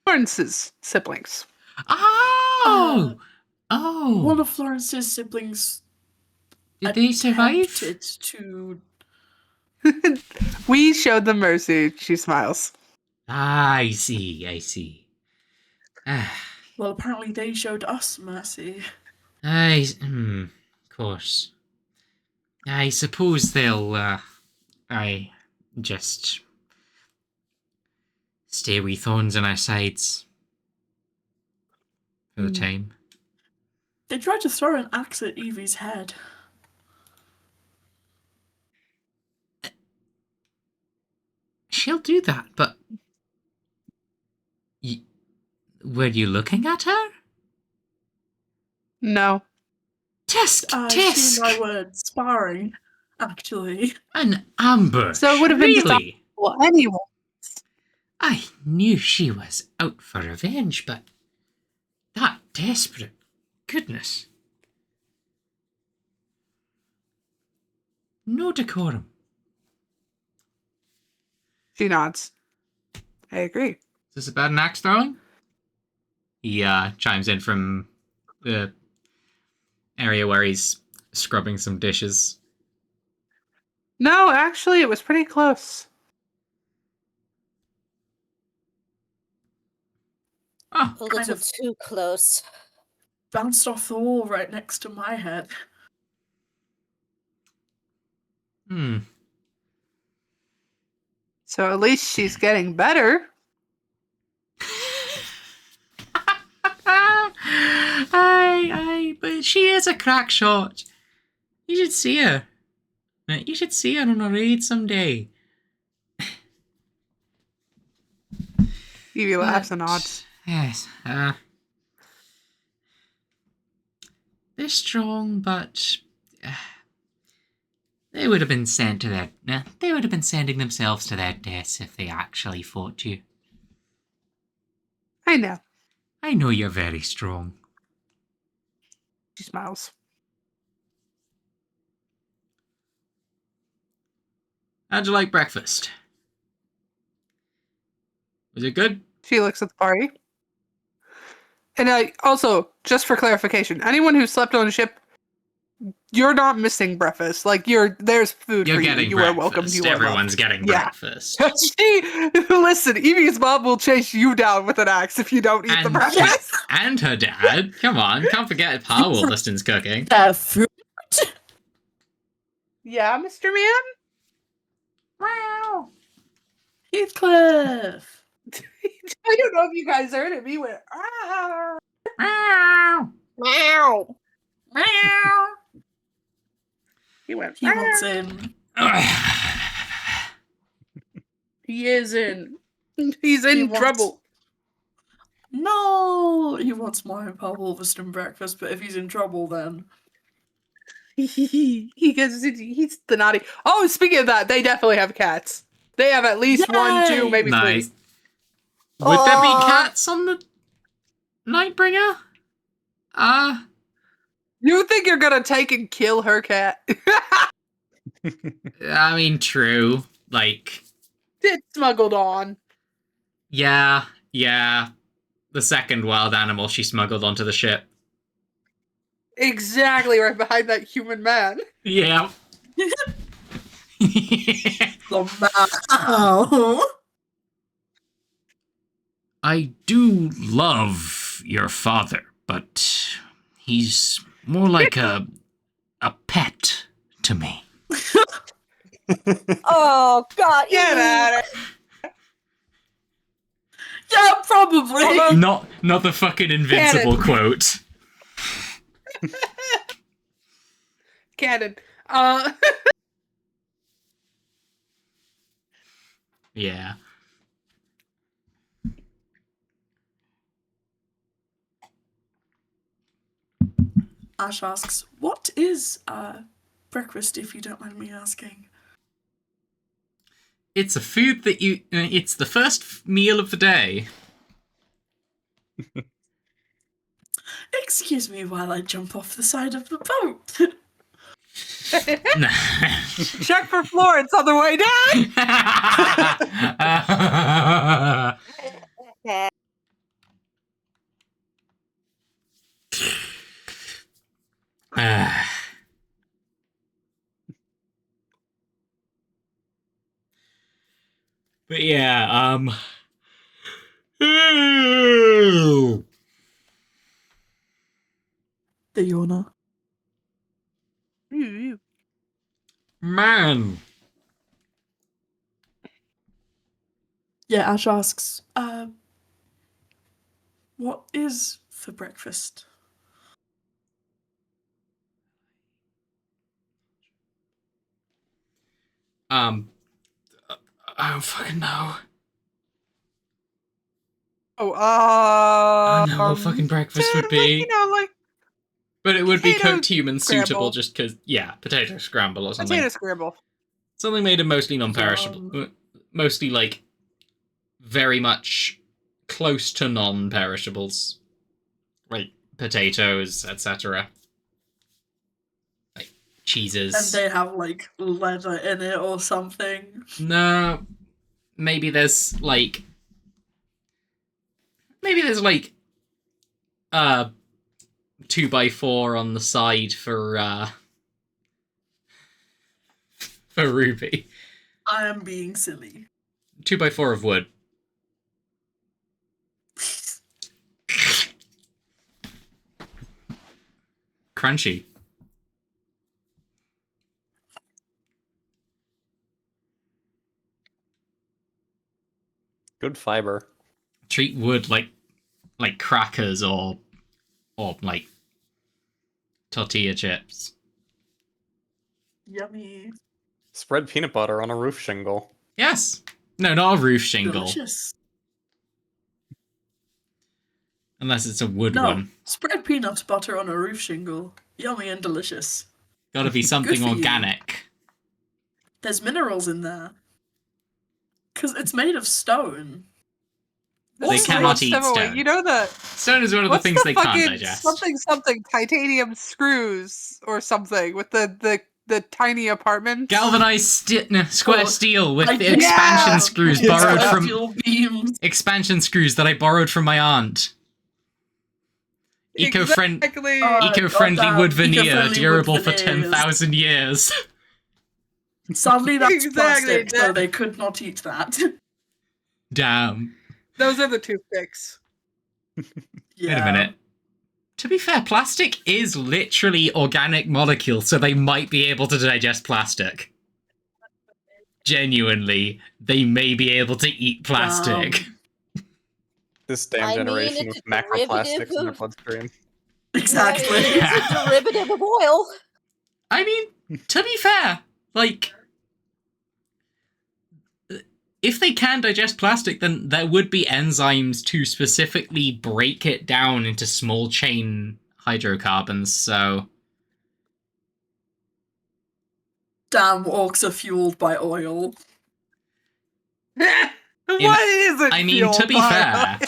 Lawrence's siblings. Oh! One Oh! of Florence's siblings Did they survive? attempted to... We showed them mercy. She smiles. Ah, I see. Ah, Well, apparently they showed us mercy. of course. I suppose they'll, just stay with thorns on our sides for the time. They tried to throw an axe at Evie's head. She'll do that, but... were you looking at her? No. Tisk, She tisk! and I were sparring, actually. An ambush. So it would have been really? Well, anyway. I knew she was out for revenge, but that desperate. Goodness. No decorum. She nods. I agree. Is this about an axe throwing? He chimes in from the area where he's scrubbing some dishes. No, actually, it was pretty close. Oh, A Kind little of- too close. Bounced off the wall right next to my head. So at least she's getting better. But she is a crack shot. You should see her. You should see her on a raid someday. Evie laughs and nods. Yes, they're strong, but they would have been sent to their. They would have been sending themselves to their deaths if they actually fought you. I know. I know you're very strong. She smiles. How'd you like breakfast? Was it good? She looks at the party. And also, just for clarification, anyone who slept on a ship, you're not missing breakfast. Like, there's food You're for you. getting You breakfast. are welcome. You are Everyone's getting Yeah. breakfast. Listen, Evie's mom will chase you down with an axe if you don't eat the And- breakfast. And her dad. Come on, can't forget Pa Wollaston's cooking. Fruit. Yeah, Mr. Man? Wow. Heathcliff! I don't know if you guys heard it. He went, ah. Wow. Meow. Meow! He went, He wants in. He is in. He's in He wants- trouble. No! He wants my Paul Wolverstone breakfast, but if he's in trouble, then... He's the naughty. Oh, speaking of that, they definitely have cats. They have at least one, two, Yay! maybe Nice. three. Would there be Aw. cats on the Nightbringer? You think you're gonna take and kill her cat? I mean, true. Like, It's smuggled on. yeah. The second wild animal she smuggled onto the ship. Exactly right behind that human man. Yeah. Oh, I do love your father, but he's more like a pet to me. Oh God! Get ew. at it. Yeah, probably. Not the fucking invincible quote. Cannon. Yeah. Ash asks, "What is breakfast, if you don't mind me asking?" It's a food that it's the first meal of the day. Excuse me while I jump off the side of the boat. Check for Florence on the way down. But yeah, The yawner. man. Yeah, Ash asks, what is for breakfast? I don't fucking know. I know what fucking breakfast would be. You know, like But it would be potato cooked human suitable scramble. just because, yeah, potato scramble or something. potato scramble. Something made of mostly non-perishable. Mostly, like, very much close to non-perishables. Like potatoes, etc. Like cheeses. And they have, like, leather in it or something. No, maybe there's like 2x4 on the side for Ruby. I am being silly. 2x4 of wood. Crunchy. Good fiber. Treat wood like crackers or like tortilla chips. Yummy. Spread peanut butter on a roof shingle. Yes. No, not a roof shingle. Delicious. Unless it's a wood No, one. spread peanut butter on a roof shingle. Yummy and delicious. Gotta be something for you. organic. There's minerals in there. Because it's made of stone. They Also, cannot eat stone. stone. You know the Stone is one of the what's things the they can't fucking digest. something titanium screws or something with the tiny apartments. Galvanized square Oh, steel with I the can- expansion Yeah! screws Yeah. borrowed from Steel beams. expansion screws that I borrowed from my aunt. Exactly. Eco-friendly goddamn wood veneer, eco-friendly durable wood for veneers. 10,000 years. Sadly, that's Exactly, plastic, so they could not eat that. Damn. Those are the toothpicks. Yeah. Wait a minute. To be fair, plastic is literally organic molecules, so they might be able to digest plastic. Genuinely, they may be able to eat plastic. This damn I mean, generation it's with a derivative macroplastics in their of- bloodstream. Exactly. It's a derivative of oil. I mean, to be fair, like, if they can digest plastic, then there would be enzymes to specifically break it down into small chain hydrocarbons, so... Damn, orcs are fueled by oil. What is it? I mean, to fueled be by?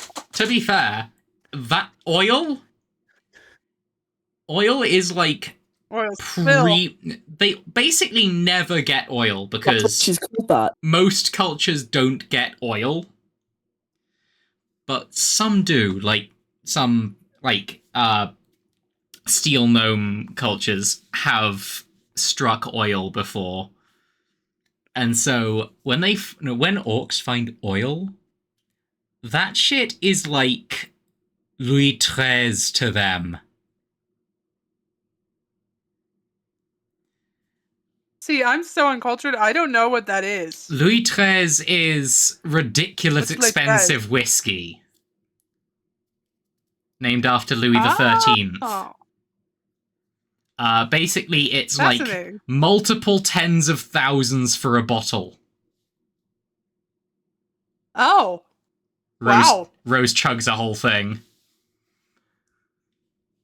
fair, that oil is like Oil spill. they basically never get oil That's what because she's called that. most cultures don't get oil, but some do. Like some steel gnome cultures have struck oil before, and so when when orcs find oil, that shit is like Louis XIII to them. See, I'm so uncultured. I don't know what that is. Louis XIII is ridiculous What's Louis expensive whiskey. Named after Louis XIII. Oh, Basically, it's like fascinating. multiple tens of thousands for a bottle. Oh, wow. Rose chugs a whole thing.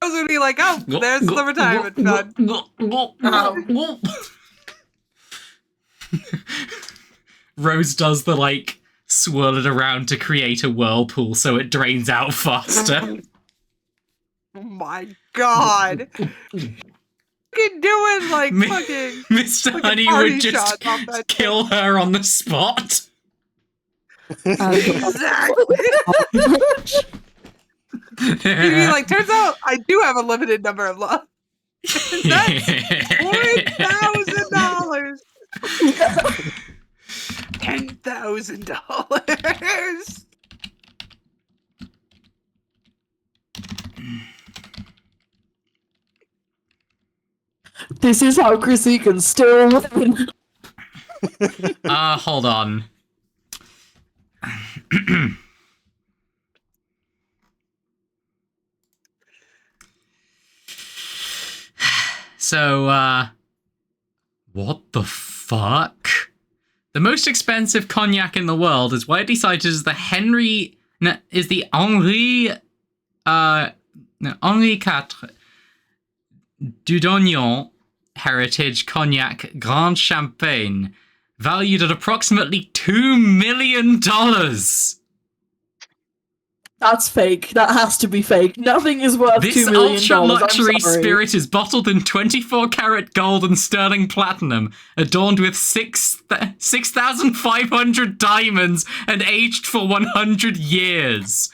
I was gonna be like, oh, there's the retirement fund. Rose does the, like, swirl it around to create a whirlpool so it drains out faster. Oh my god. Fucking doing, like, fucking... Mr. Like a Honey party would just shot off that kill her on the spot. Exactly. You'd be like, turns out I do have a limited number of love. That's $4,000. $10,000. This is how Chrissy can still win. Hold on. So, what the fuck? The most expensive cognac in the world is widely cited as the Henry Henri IV Dudognon Heritage Cognac Grand Champagne, valued at approximately $2 million. That's fake. That has to be fake. Nothing is worth This $2 million. ultra-luxury I'm sorry. spirit is bottled in 24-karat gold and sterling platinum, adorned with 6,500 diamonds, and aged for 100 years.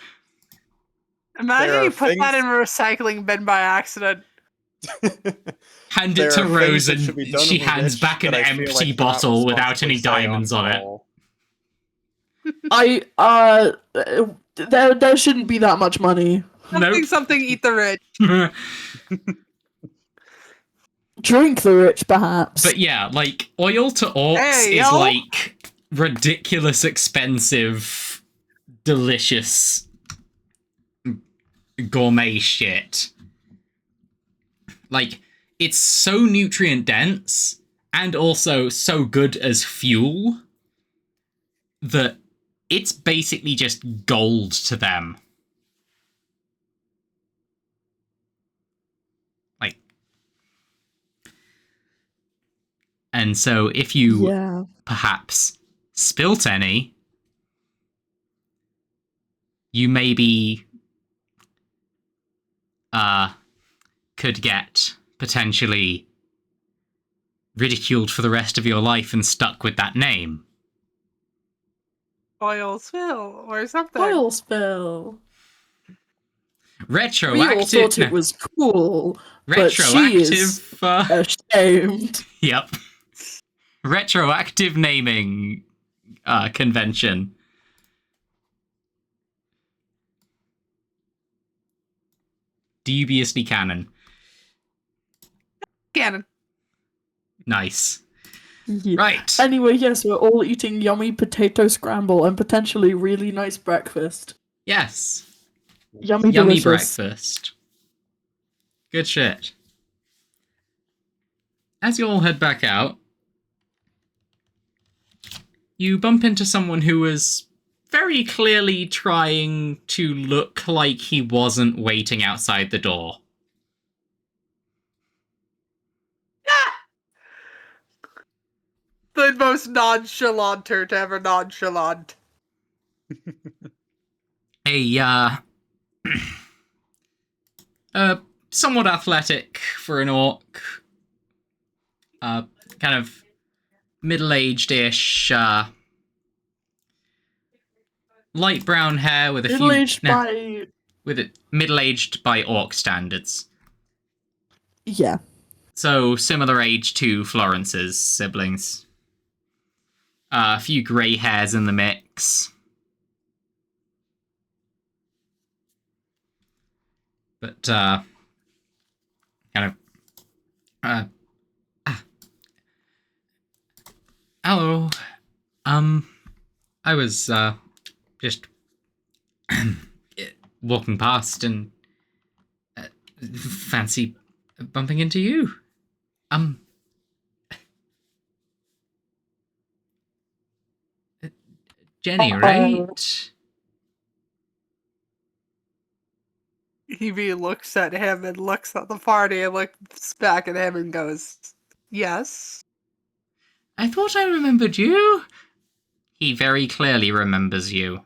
Imagine There you are put that things- in a recycling bin by accident. Hand There it to are Rose, things that and should be done she in the hands rich back an that I feel empty like you're not bottle without any responsibly saying diamonds on it. call. There shouldn't be that much money. Something, eat the rich. Drink the rich, perhaps. But yeah, like, oil to orcs Hey, is yo. like ridiculous expensive, delicious gourmet shit. Like, it's so nutrient dense and also so good as fuel that it's basically just gold to them. Like, and so if you yeah. perhaps spilt any, you maybe could get potentially ridiculed for the rest of your life and stuck with that name. Oil spill or something. Oil spill. We all Retroactive. thought it was cool, but she is ashamed. Yep. Retroactive naming convention. Dubiously canon. Cannon. Nice. Yeah. Right. Anyway, yes, we're all eating yummy potato scramble and potentially really nice breakfast. Yes. Yummy Yummy delicious. breakfast. Good shit. As you all head back out, you bump into someone who was very clearly trying to look like he wasn't waiting outside the door. The most nonchalanter to ever nonchalant. A, somewhat athletic for an orc. Kind of middle-aged-ish, light brown hair with a Middle-aged few... by... with it middle-aged by orc standards. Yeah. So, similar age to Florence's siblings. A few grey hairs in the mix. But, kind of... Hello. I was, just walking past and fancy bumping into you. Jenny, right? Evie looks at him and looks at the party and looks back at him and goes, yes. I thought I remembered you. He very clearly remembers you.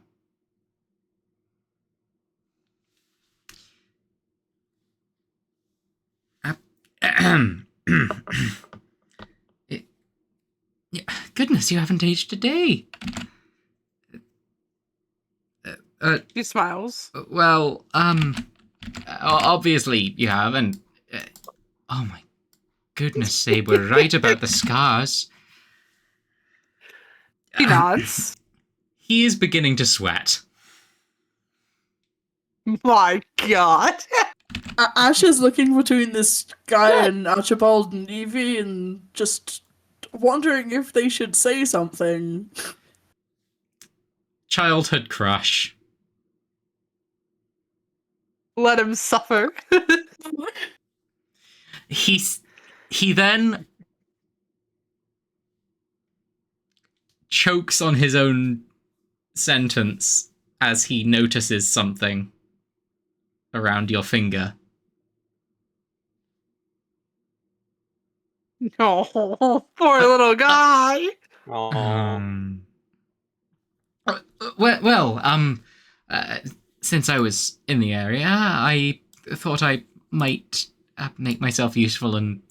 Goodness, you haven't aged a day. He smiles. Well, obviously you haven't. Oh my goodness, they were right about the scars. He nods. He is beginning to sweat. My god. Ash is looking between this guy and Archibald and Evie and just wondering if they should say something. Childhood crush. Let him suffer. He then chokes on his own sentence as he notices something around your finger. Oh, poor little guy. Since I was in the area, I thought I might make myself useful and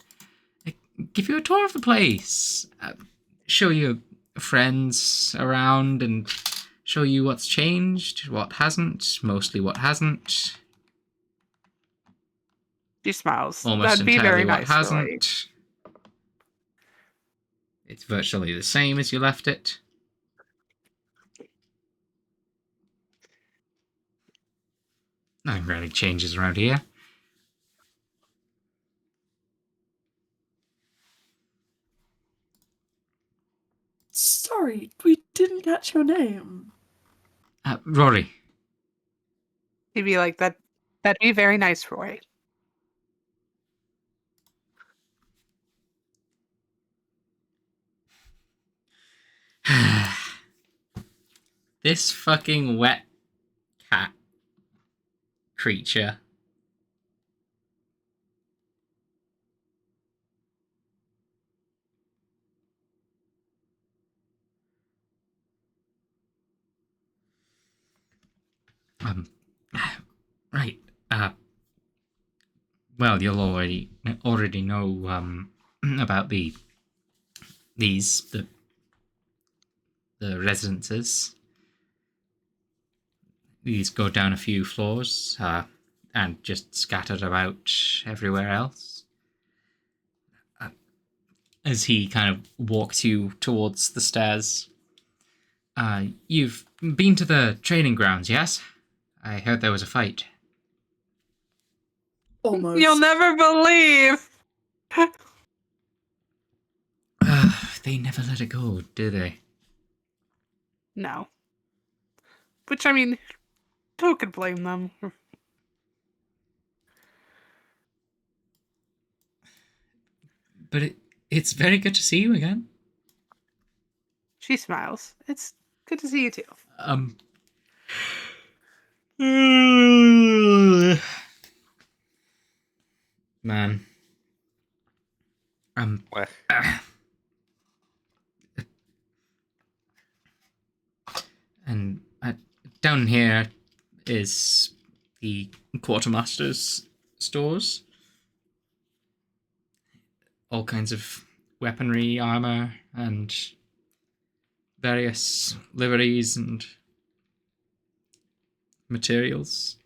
give you a tour of the place. Show you friends around and show you what's changed, what hasn't, mostly what hasn't. She smiles. Almost That'd be entirely very what nice. hasn't. Really. It's virtually the same as you left it. Nothing really changes around here. Sorry, we didn't catch your name. Rory. He'd be like, that'd be very nice, Roy. This fucking wet cat creature. Right. Well, you'll already know about the residences. These go down a few floors, and just scattered about everywhere else. As he kind of walks you towards the stairs. You've been to the training grounds, yes? I heard there was a fight. Almost. You'll never believe. They never let it go, do they? No. Which, I mean, who could blame them? But it's very good to see you again. She smiles. It's good to see you too. Man. Well, And down here is the quartermaster's stores. All kinds of weaponry, armor, and various liveries and materials.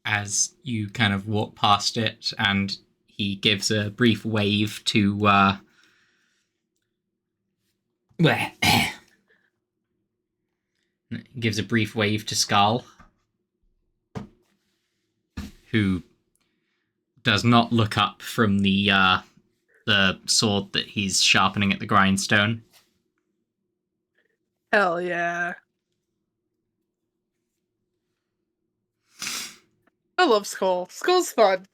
As you kind of walk past it, and he gives a brief wave to gives a brief wave to Skull, who does not look up from the sword that he's sharpening at the grindstone. Hell yeah. I love Skull. Skull's fun.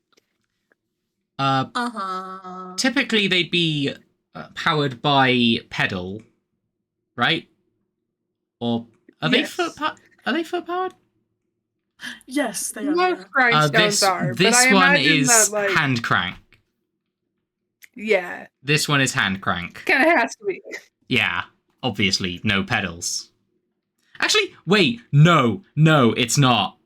Typically they'd be powered by pedal, right? Or are they Yes. Are they foot powered? Yes, they are. Most grindstones are, but this I one imagine is that, like, hand crank. yeah, This one is hand crank. kind of has to be. Yeah, obviously no pedals. Actually, wait, no, it's not.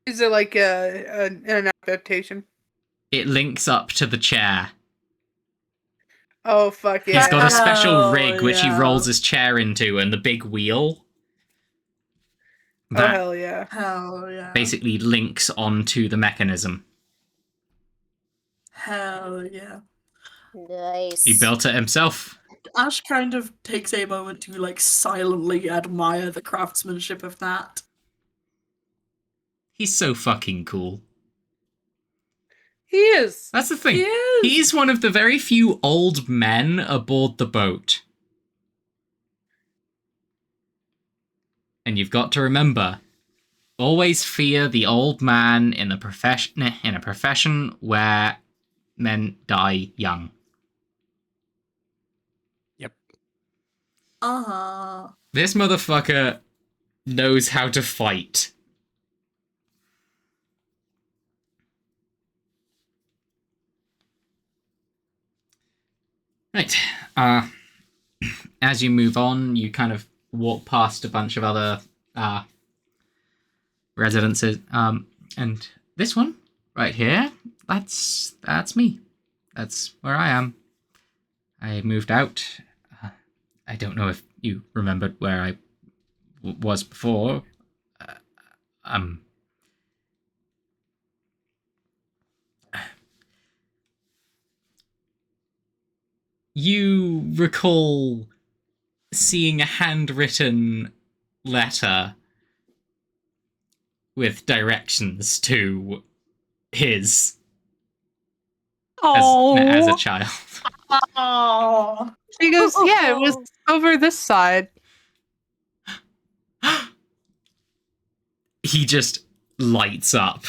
Is it like an adaptation? It links up to the chair. Oh fuck yeah! He's got a special Hell rig which he yeah. rolls his chair into, and the big wheel Oh that hell yeah! Hell yeah. basically links onto the mechanism. Hell yeah. Nice. He built it himself. Ash kind of takes a moment to like silently admire the craftsmanship of that. He's so fucking cool. He is. That's the thing. He is. He's one of the very few old men aboard the boat. And you've got to remember, always fear the old man in a profession where men die young. Yep. This motherfucker knows how to fight. Right. As you move on, you kind of walk past a bunch of other residences. And this one right here, that's me. That's where I am. I moved out. I don't know if you remembered where I was before. You recall seeing a handwritten letter with directions to his as a child. Oh. She goes, yeah, it was over this side. He just lights up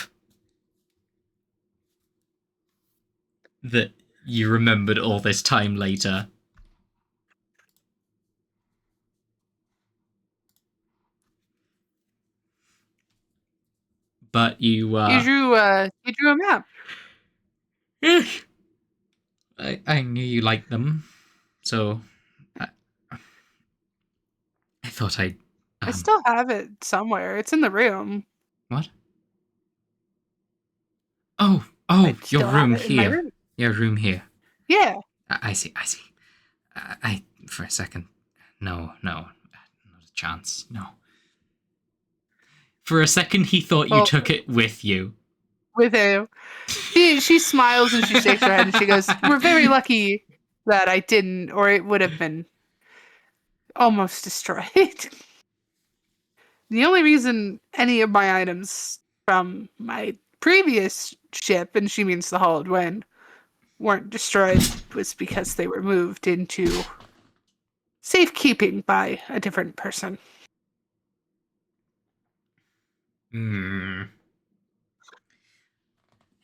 that you remembered all this time later. But you You drew a map. I knew you liked them, so I thought I'd I still have it somewhere. It's in the room. What? Oh, I your still have room it in my here. room. Your room here. Yeah. I see. I for a second, no, not a chance. No. For a second, he thought you took it with you. With him. She smiles and she shakes her head and she goes, we're very lucky that I didn't, or it would have been almost destroyed. The only reason any of my items from my previous ship, and she means the Hulled Wind, weren't destroyed was because they were moved into safekeeping by a different person.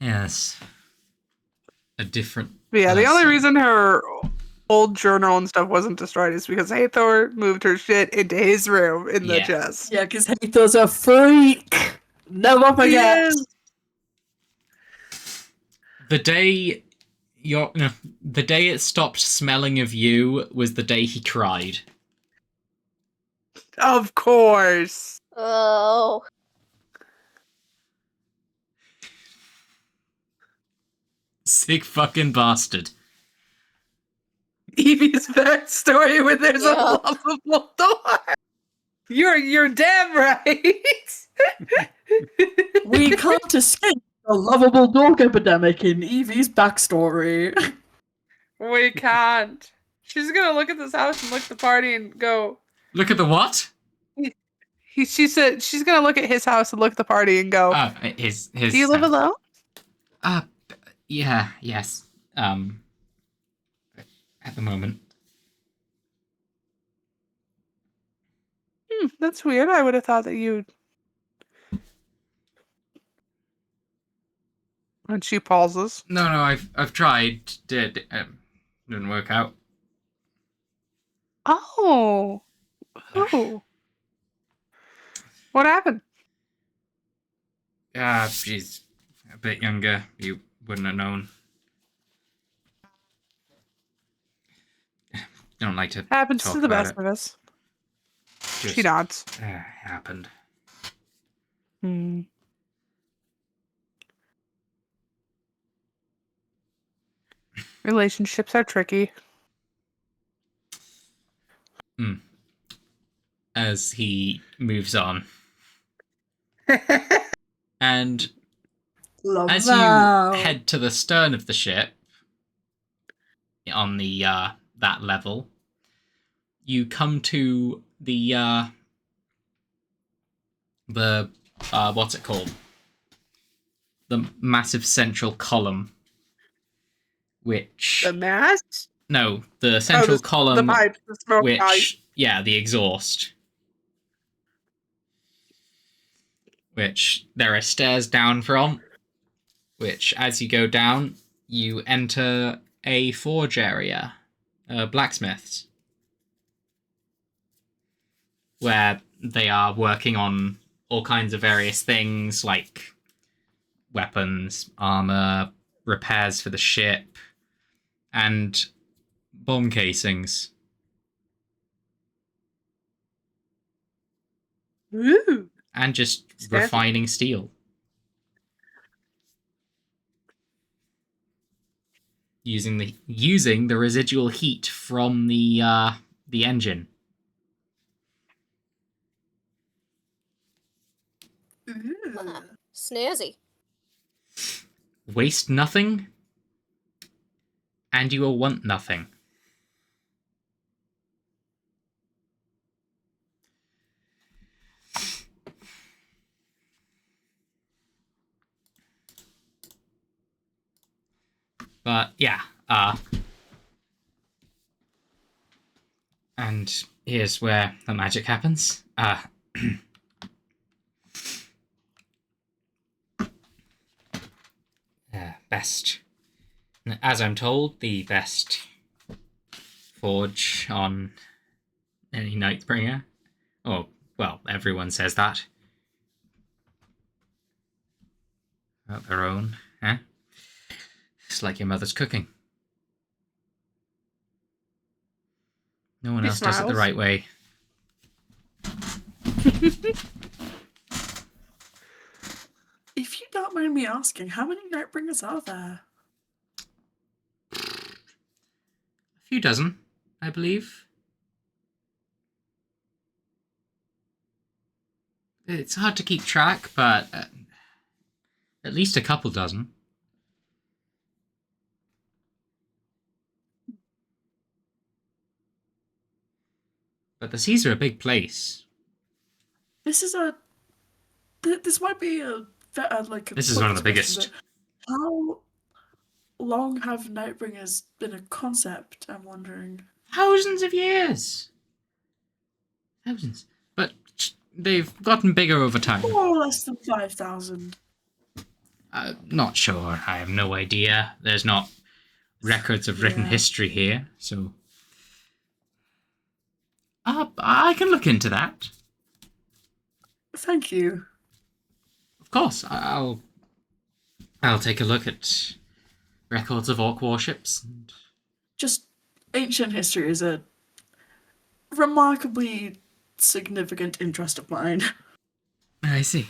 Yes. A different But yeah, the only person. reason her old journal and stuff wasn't destroyed is because Hathor moved her shit into his room in the Yeah. chest. Yeah, because Hathor's a freak. Never forget. Yes. The day the day it stopped smelling of you was the day he cried. Of course. Oh. Sick fucking bastard. Evie's backstory when there's Yeah. a lovable door. You're damn right. We can't escape the lovable dog epidemic in Evie's backstory. We can't. She's gonna look at this house and look at the party and go, Look at the what? She said she's gonna look at his house and look at the party and go, his. "Do you live alone?" Yeah, yes. At the moment. That's weird. I would have thought that you'd. And she pauses. No, I've tried. Didn't work out. Oh. Oh. What happened? She's a bit younger. You wouldn't have known. Don't like to Happens talk to the about best it. of us. Just, She nods. Happened. Relationships are tricky. As he moves on. And Love as that. you head to the stern of the ship, on the that level, you come to the what's it called? The massive central column, which The mast? no, the central column, the pipe, the smoke which pipe. yeah, the exhaust. Which there are stairs down from, which as you go down, you enter a forge area, blacksmiths, where they are working on all kinds of various things like weapons, armor, repairs for the ship, and bomb casings. Ooh. And just Fancy. refining steel. Using the residual heat from the engine. Snazzy. Waste nothing, and you will want nothing. But yeah, and here's where the magic happens. Best, as I'm told, the best forge on any Nightbringer. Oh, well, everyone says that. About their own, eh? It's like your mother's cooking. No one He else does it the smiles. right way. If you don't mind me asking, how many Nightbringers are there? A few dozen, I believe. It's hard to keep track, but at least a couple dozen. But the seas are a big place. This is a. This might be a like. This is one of the question, biggest. but how long have Nightbringers been a concept? I'm wondering. Thousands of years. Thousands. But they've gotten bigger over time. More or less than 5,000. Not sure. I have no idea. There's not records of written history here, so. I can look into that. Thank you. Of course, I'll take a look at records of orc warships. Just ancient history is a remarkably significant interest of mine. I see.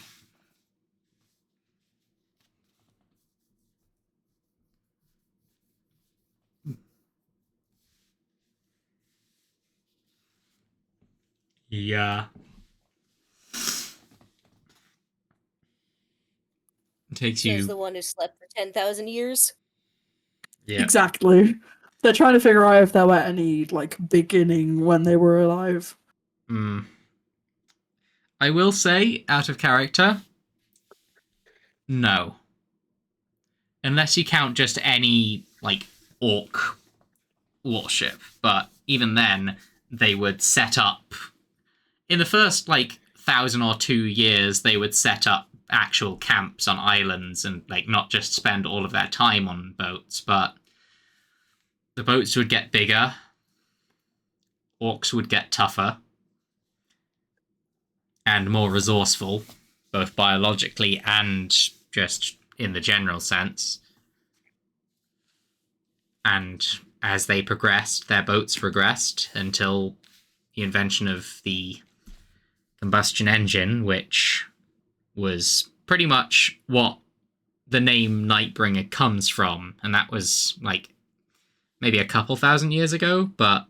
Yeah. It takes Says you. the one who slept for 10,000 years. Yeah. Exactly. They're trying to figure out if there were any, like, beginning when they were alive. I will say, out of character, no. Unless you count just any, like, orc warship. But even then, they would set up... In the first, like, 1,000 or 2 years, they would set up actual camps on islands and, like, not just spend all of their time on boats, but the boats would get bigger, orcs would get tougher, and more resourceful, both biologically and just in the general sense. And as they progressed, their boats progressed until the invention of the combustion engine, which was pretty much what the name Nightbringer comes from. And that was, like, maybe a couple thousand years ago, but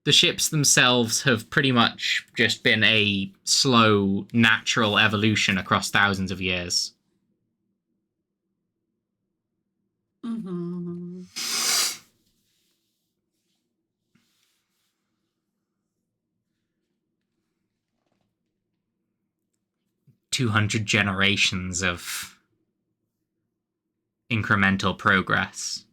the ships themselves have pretty much just been a slow, natural evolution across thousands of years. Mm-hmm. 200 generations of incremental progress.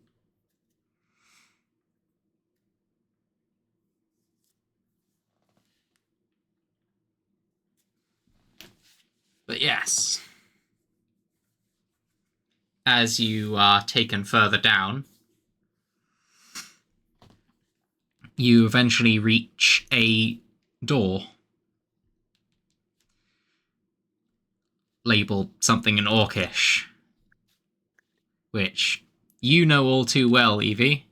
But yes, as you are taken further down, you eventually reach a door labeled something in Orcish, which you know all too well, Evie.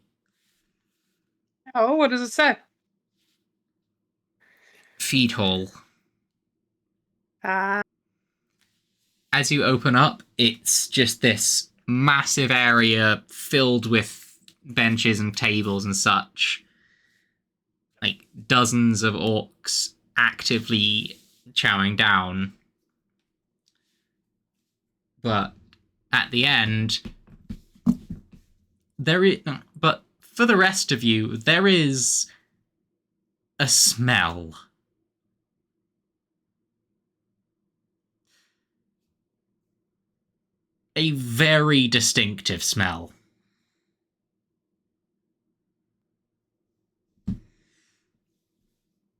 Oh, what does it say? Feed hall. Ah, As you open up, it's just this massive area filled with benches and tables and such. Like, dozens of orcs actively chowing down. But at the end, but for the rest of you, there is a smell. A very distinctive smell.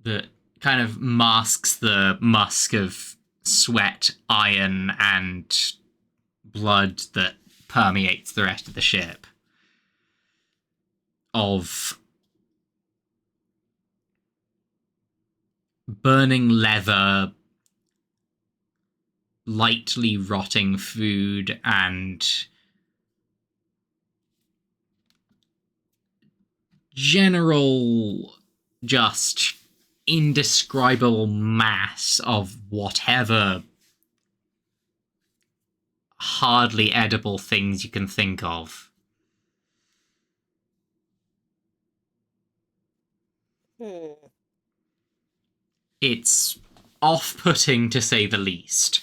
That kind of masks the musk of sweat, iron, and blood that permeates the rest of the ship. Of burning leather, lightly rotting food, and general just indescribable mass of whatever hardly edible things you can think of. It's off-putting to say the least.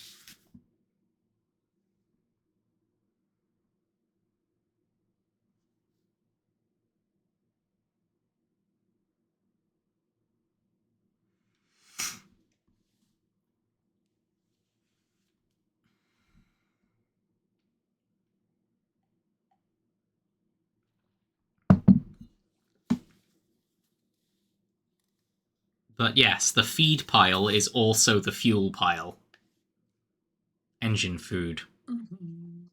But yes, the feed pile is also the fuel pile. Engine food. Mm-hmm.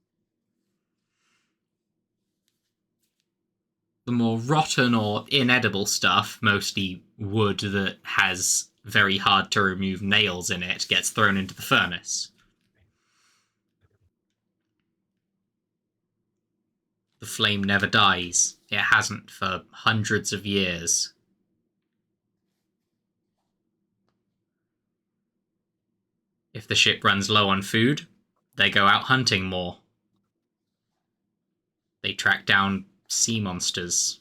The more rotten or inedible stuff, mostly wood that has very hard to remove nails in it, gets thrown into the furnace. The flame never dies. It hasn't for hundreds of years. If the ship runs low on food, they go out hunting more. They track down sea monsters.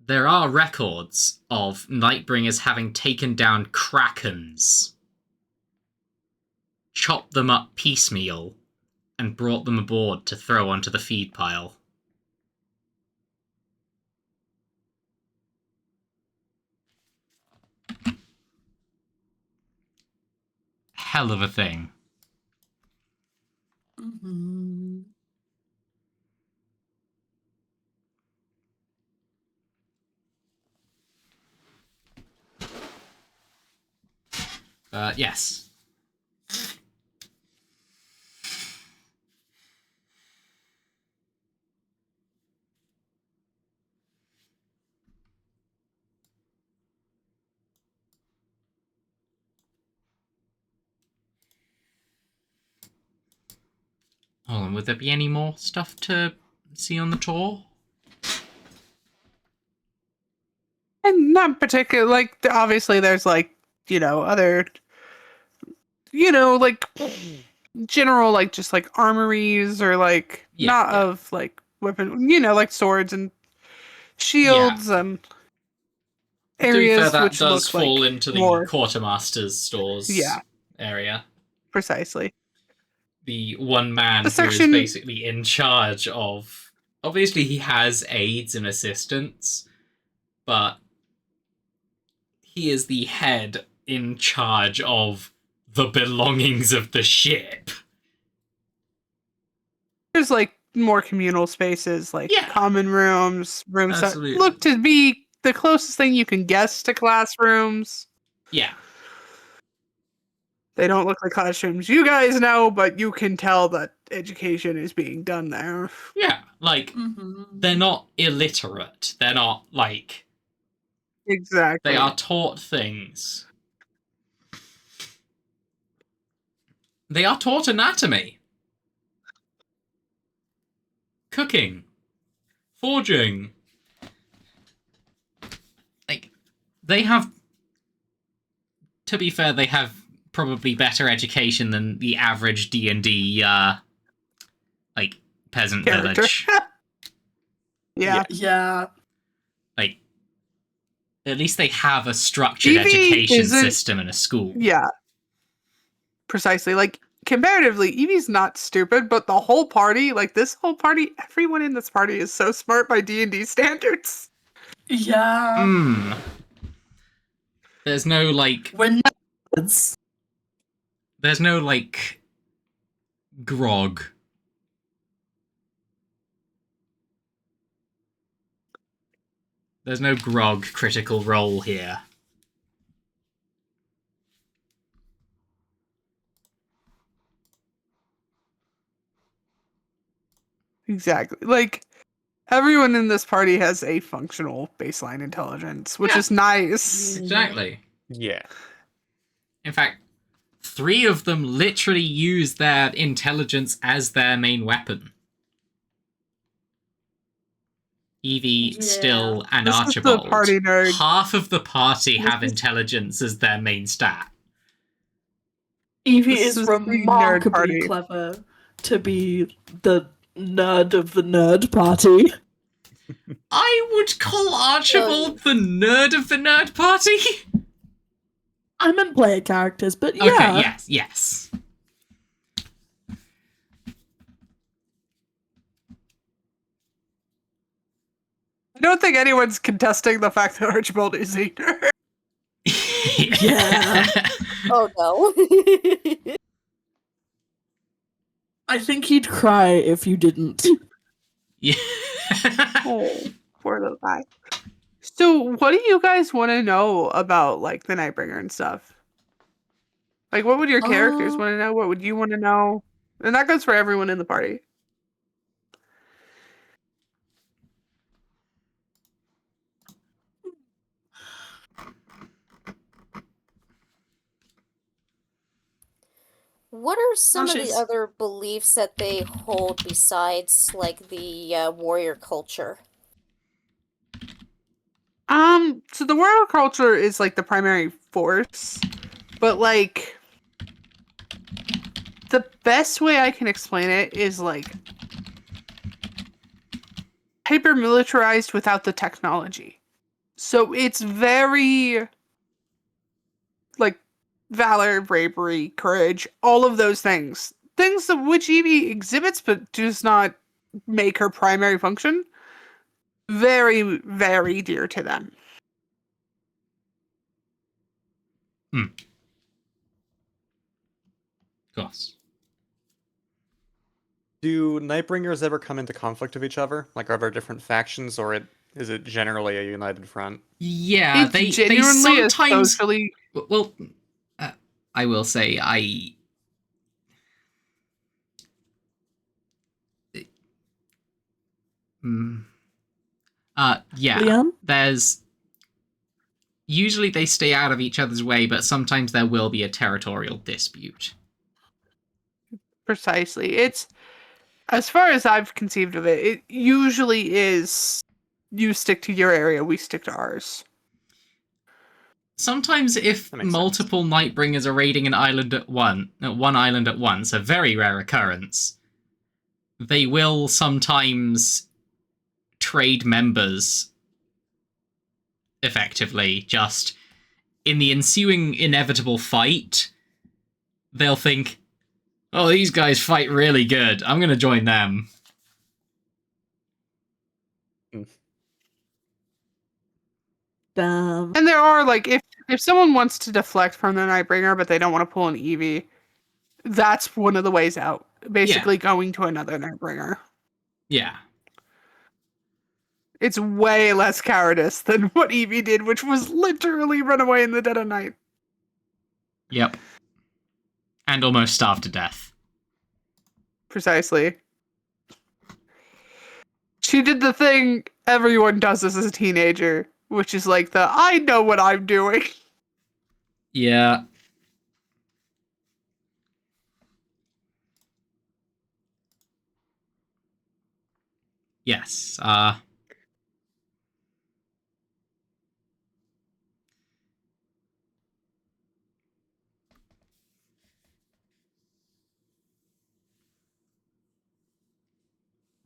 There are records of Nightbringers having taken down krakens, chopped them up piecemeal, and brought them aboard to throw onto the feed pile. hell of a thing. Mm-hmm. Yes. Hold on, would there be any more stuff to see on the tour? And not particular, like, obviously there's, like, other, like, general, like, just, like, armories or, like, Yeah, not yeah. of, like, weapon, like, swords and shields and To be fair, areas that which does look fall like into the more, quartermaster's stores yeah, area. precisely. The one man The who is section, basically in charge of... Obviously, he has aides and assistants, but he is the head in charge of the belongings of the ship. there's, like, more communal spaces, like Yeah. common rooms that Absolutely. look to be the closest thing you can guess to classrooms. Yeah. They don't look like classrooms you guys know, but you can tell that education is being done there. Yeah. Like, Mm-hmm. they're not illiterate. They're not, like... Exactly. They are taught things. They are taught anatomy. Cooking. Forging. Like, they have... To be fair, they have probably better education than the average D&D, like, peasant Character. village. Yeah. Yeah. Like, at least they have a structured Evie education isn't- system in a school. Yeah. Precisely. Like, comparatively, Evie's not stupid, but the whole party, like this whole party, everyone in this party is so smart by D&D standards. Yeah. Mm. There's no, like... We're nerds. There's no, like... grog. There's no grog critical role here. Exactly. Like, everyone in this party has a functional baseline intelligence, which Yeah. is nice. Exactly. Yeah. In fact, 3 of them literally use their intelligence as their main weapon. Evie, Yeah. Still, and This is the Archibald. party nerd. Half of the party This have is- intelligence as their main stat. Evie This is is the nerd remarkably party. clever to be the nerd of the nerd party. I would call Archibald the nerd of the nerd party. I meant player characters, but yeah. Okay, yes. I don't think anyone's contesting the fact that Archibald is a nerd. Yeah. Oh no. I think he'd cry if you didn't. Yeah. Oh, poor little guy. So, what do you guys want to know about, like, the Nightbringer and stuff? Like, what would your characters want to know? What would you want to know? And that goes for everyone in the party. What are some of the Ashes. other beliefs that they hold besides, like, the warrior culture? So the world culture is, like, the primary force, but, like, the best way I can explain it is, like, hyper-militarized without the technology. So it's very, like, valor, bravery, courage, all of those things. Things of which Evie exhibits, but does not make her primary function. Very, very dear to them. course. Do Nightbringers ever come into conflict with each other? Like, are there different factions, or is it generally a united front? Yeah, It's they genuinely a sometimes. socially. Well, I will say Mm, yeah. Leon? There's usually they stay out of each other's way, but sometimes there will be a territorial dispute. Precisely. It's, as far as I've conceived of it, it usually is you stick to your area, we stick to ours. Sometimes, if That makes multiple Nightbringers are raiding one island at once, a very rare occurrence, they will sometimes trade members effectively. Just in the ensuing inevitable fight, they'll think, oh, these guys fight really good. I'm going to join them. Damn. And there are, like, if someone wants to deflect from the Nightbringer, but they don't want to pull an Eevee, that's one of the ways out. Basically, going to another Nightbringer. Yeah. It's way less cowardice than what Eevee did, which was literally run away in the dead of night. Yep. And almost starved to death. Precisely. She did the thing everyone does as a teenager, which is like I know what I'm doing. Yeah. Yes.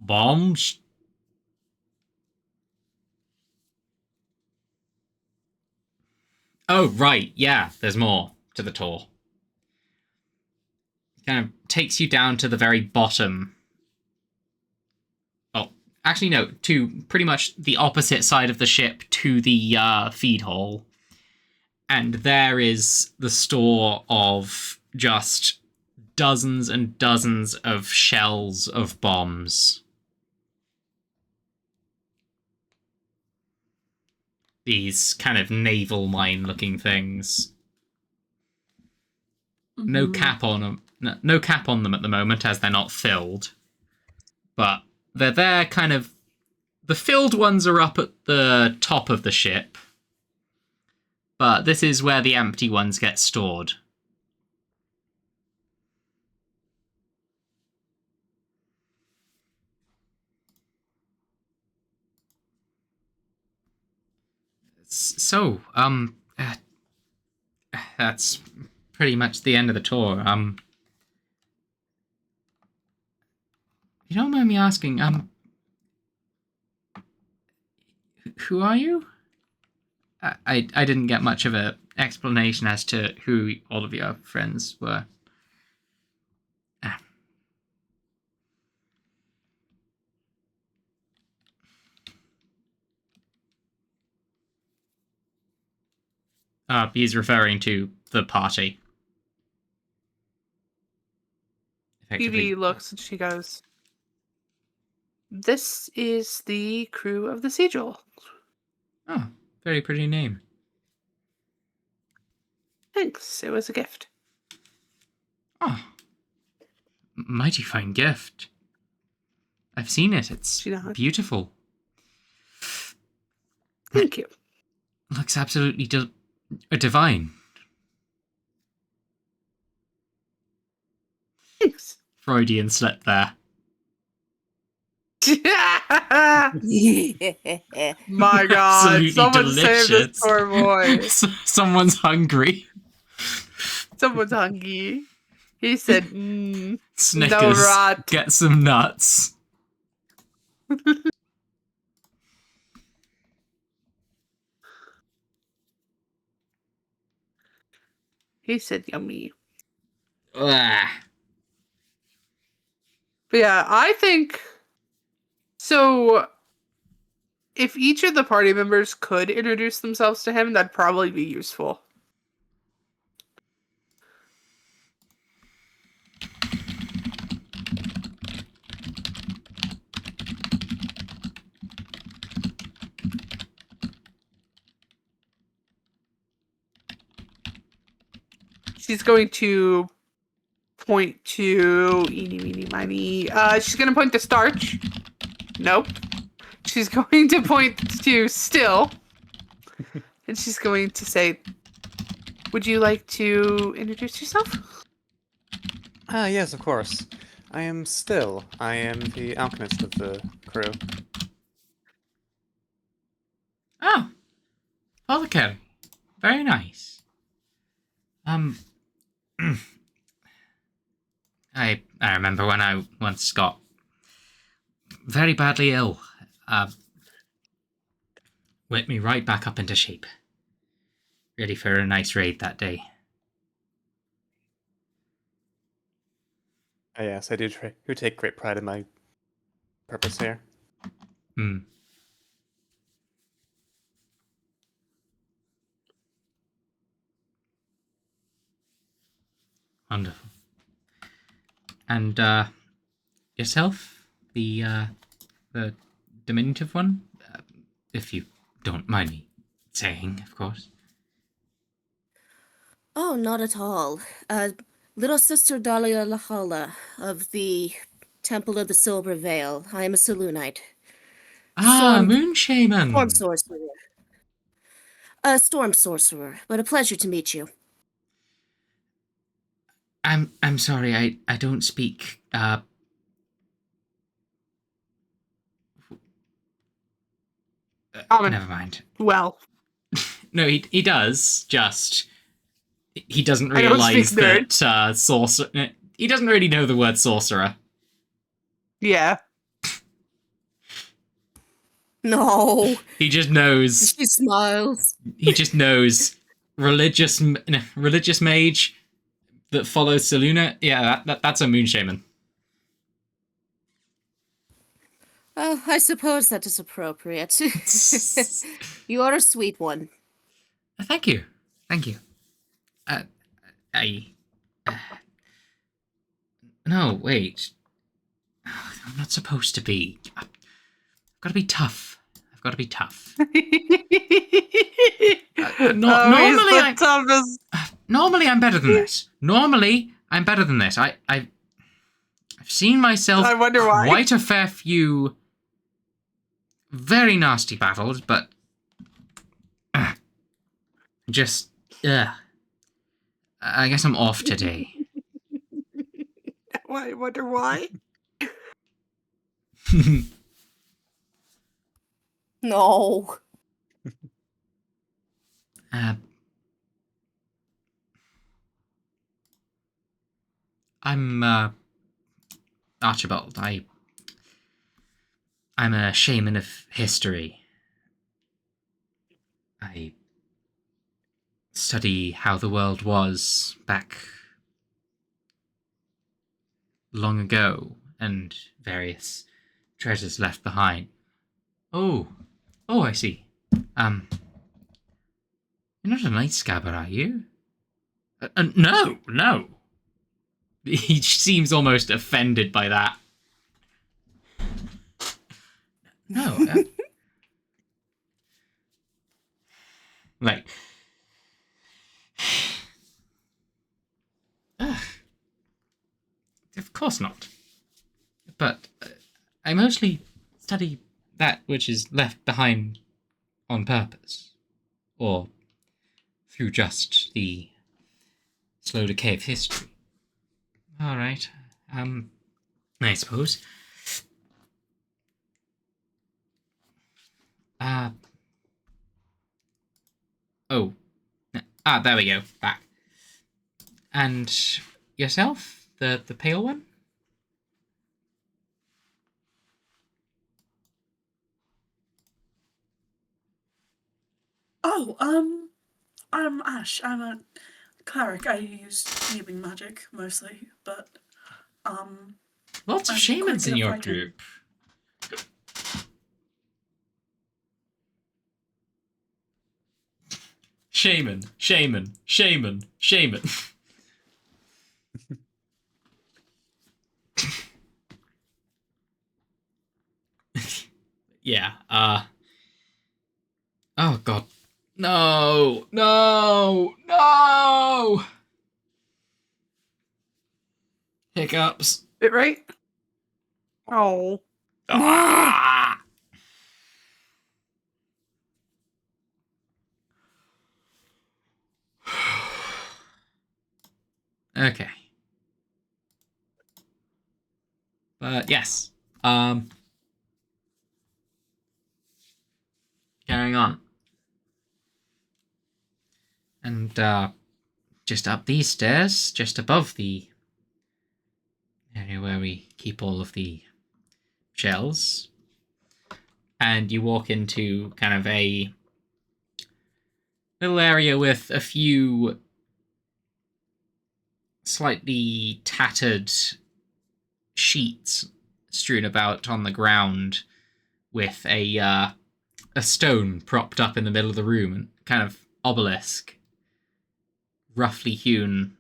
Bombs? Oh, right. Yeah, there's more to the tour. Kind of takes you down to the very bottom. Oh, actually, no, to pretty much the opposite side of the ship to the feed hall. And there is the store of just dozens and dozens of shells of bombs. These kind of naval mine looking things. No cap on them. No cap on them at the moment, as they're not filled. But they're there, kind of. The filled ones are up at the top of the ship. But this is where the empty ones get stored. So, that's pretty much the end of the tour. You don't mind me asking, who are you? I didn't get much of an explanation as to who all of your friends were. He's referring to the party. Eevee looks and she goes, "This is the crew of the Sigil." Oh, very pretty name. Thanks, it was a gift. Oh, mighty fine gift. I've seen it. It's beautiful. Thank you. Looks absolutely divine. Thanks. Freudian slip there. My God, Absolutely someone delicious. save this poor boy. Someone's hungry. Someone's hungry. He said, Snickers, no rot. Get some nuts. He said, yummy. Ugh. But yeah, I think, so if each of the party members could introduce themselves to him, that'd probably be useful. she's going to point to eeny, meeny, miny. She's going to point to Starch. Nope. She's going to point to Still. And she's going to say, would you like to introduce yourself? Ah, yes, of course. I am Still. I am the alchemist of the crew. Oh, apothecary. Very nice. I remember when I once got very badly ill. Whipped me right back up into shape. Ready for a nice raid that day. Ah, yes, I do take great pride in my purpose here. Hmm. Wonderful. And yourself, the diminutive one, if you don't mind me saying, of course. Oh, not at all. Little Sister Dahlia Lahala of the Temple of the Silver Veil. I am a Selûnite. Ah, Moon Shaman. Storm sorcerer. A storm sorcerer, but a pleasure to meet you. I'm sorry, I don't speak Common. never mind. Well, No, he does, just he doesn't I don't speak realize that sorcerer. He doesn't really know the word sorcerer. yeah. No. He just knows. She smiles. He just knows religious mage that follows Selûne. Yeah, that's a moon shaman. Oh, I suppose that is appropriate. You are a sweet one. Thank you. Thank you. No, wait. I'm not supposed to be. I've got to be tough. I've got to be tough. Normally I'm better than this. Normally I'm better than this. I've seen myself I wonder why. quite a fair few very nasty battles, but just I guess I'm off today. I wonder why. No. I'm Archibald. I'm a shaman of history. I study how the world was back long ago and various treasures left behind. Oh, I see. You're not a night scabber, are you? No. He seems almost offended by that. No. Like, of course not. But I mostly study that which is left behind on purpose, or through just the slow decay of history. All right. I suppose. There we go. Back. And yourself, the pale one. Oh, I'm Ash. I'm a cleric. I use healing magic mostly, but Lots of I'm shamans quite in good at your fighting. group. Shaman. Yeah, oh god. No! Hiccups. Bit right? Oh. Ah! Okay. But yes. Carrying on. And just up these stairs, just above the area where we keep all of the shells, and you walk into kind of a little area with a few slightly tattered sheets strewn about on the ground, with a stone propped up in the middle of the room, and kind of obelisk, roughly hewn.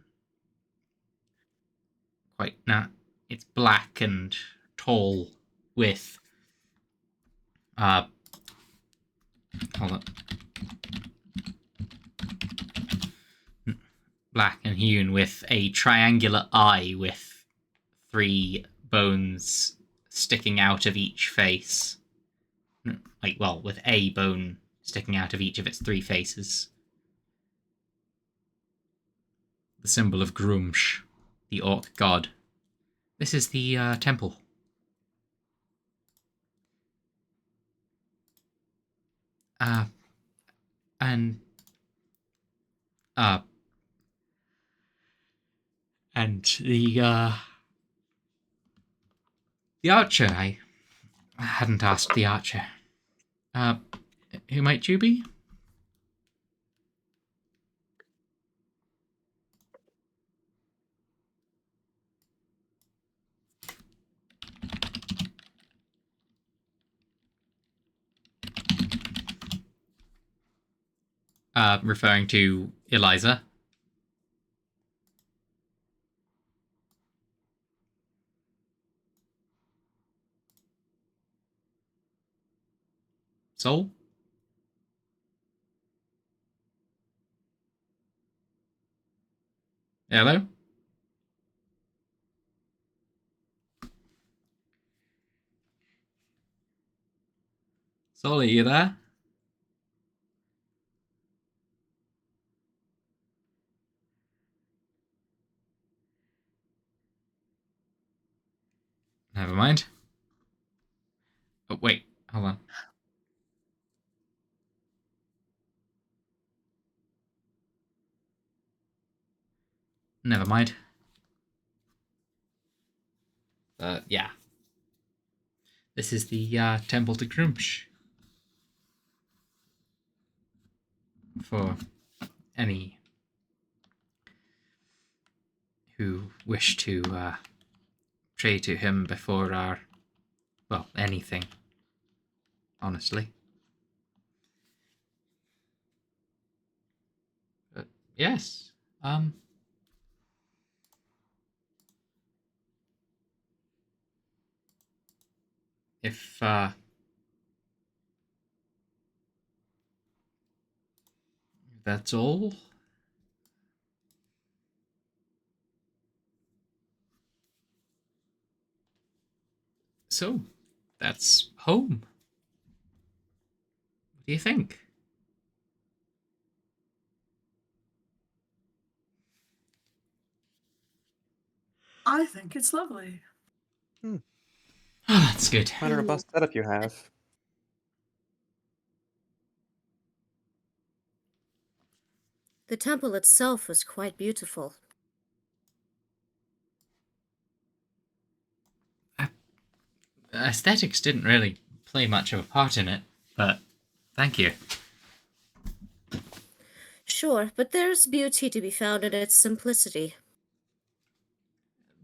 Quite it's black and tall, with hold on. Black and hewn with a triangular eye with 3 bones sticking out of each face. With a bone sticking out of each of its 3 faces. The symbol of Grumsh, the orc god. This is the temple. And the archer. I hadn't asked the archer. Who might you be? Referring to Eliza. Soul? Hello? Soul, are you there? Never mind. Oh, wait. Hold on. Never mind. Yeah. This is the Temple to Grumsh. For any who wish to pray to him before anything. Honestly. But yes. If that's all. So, that's home. What do you think? I think it's lovely. Oh, that's good. What a robust setup you have. The temple itself was quite beautiful. Aesthetics didn't really play much of a part in it, but thank you. Sure, but there's beauty to be found in its simplicity.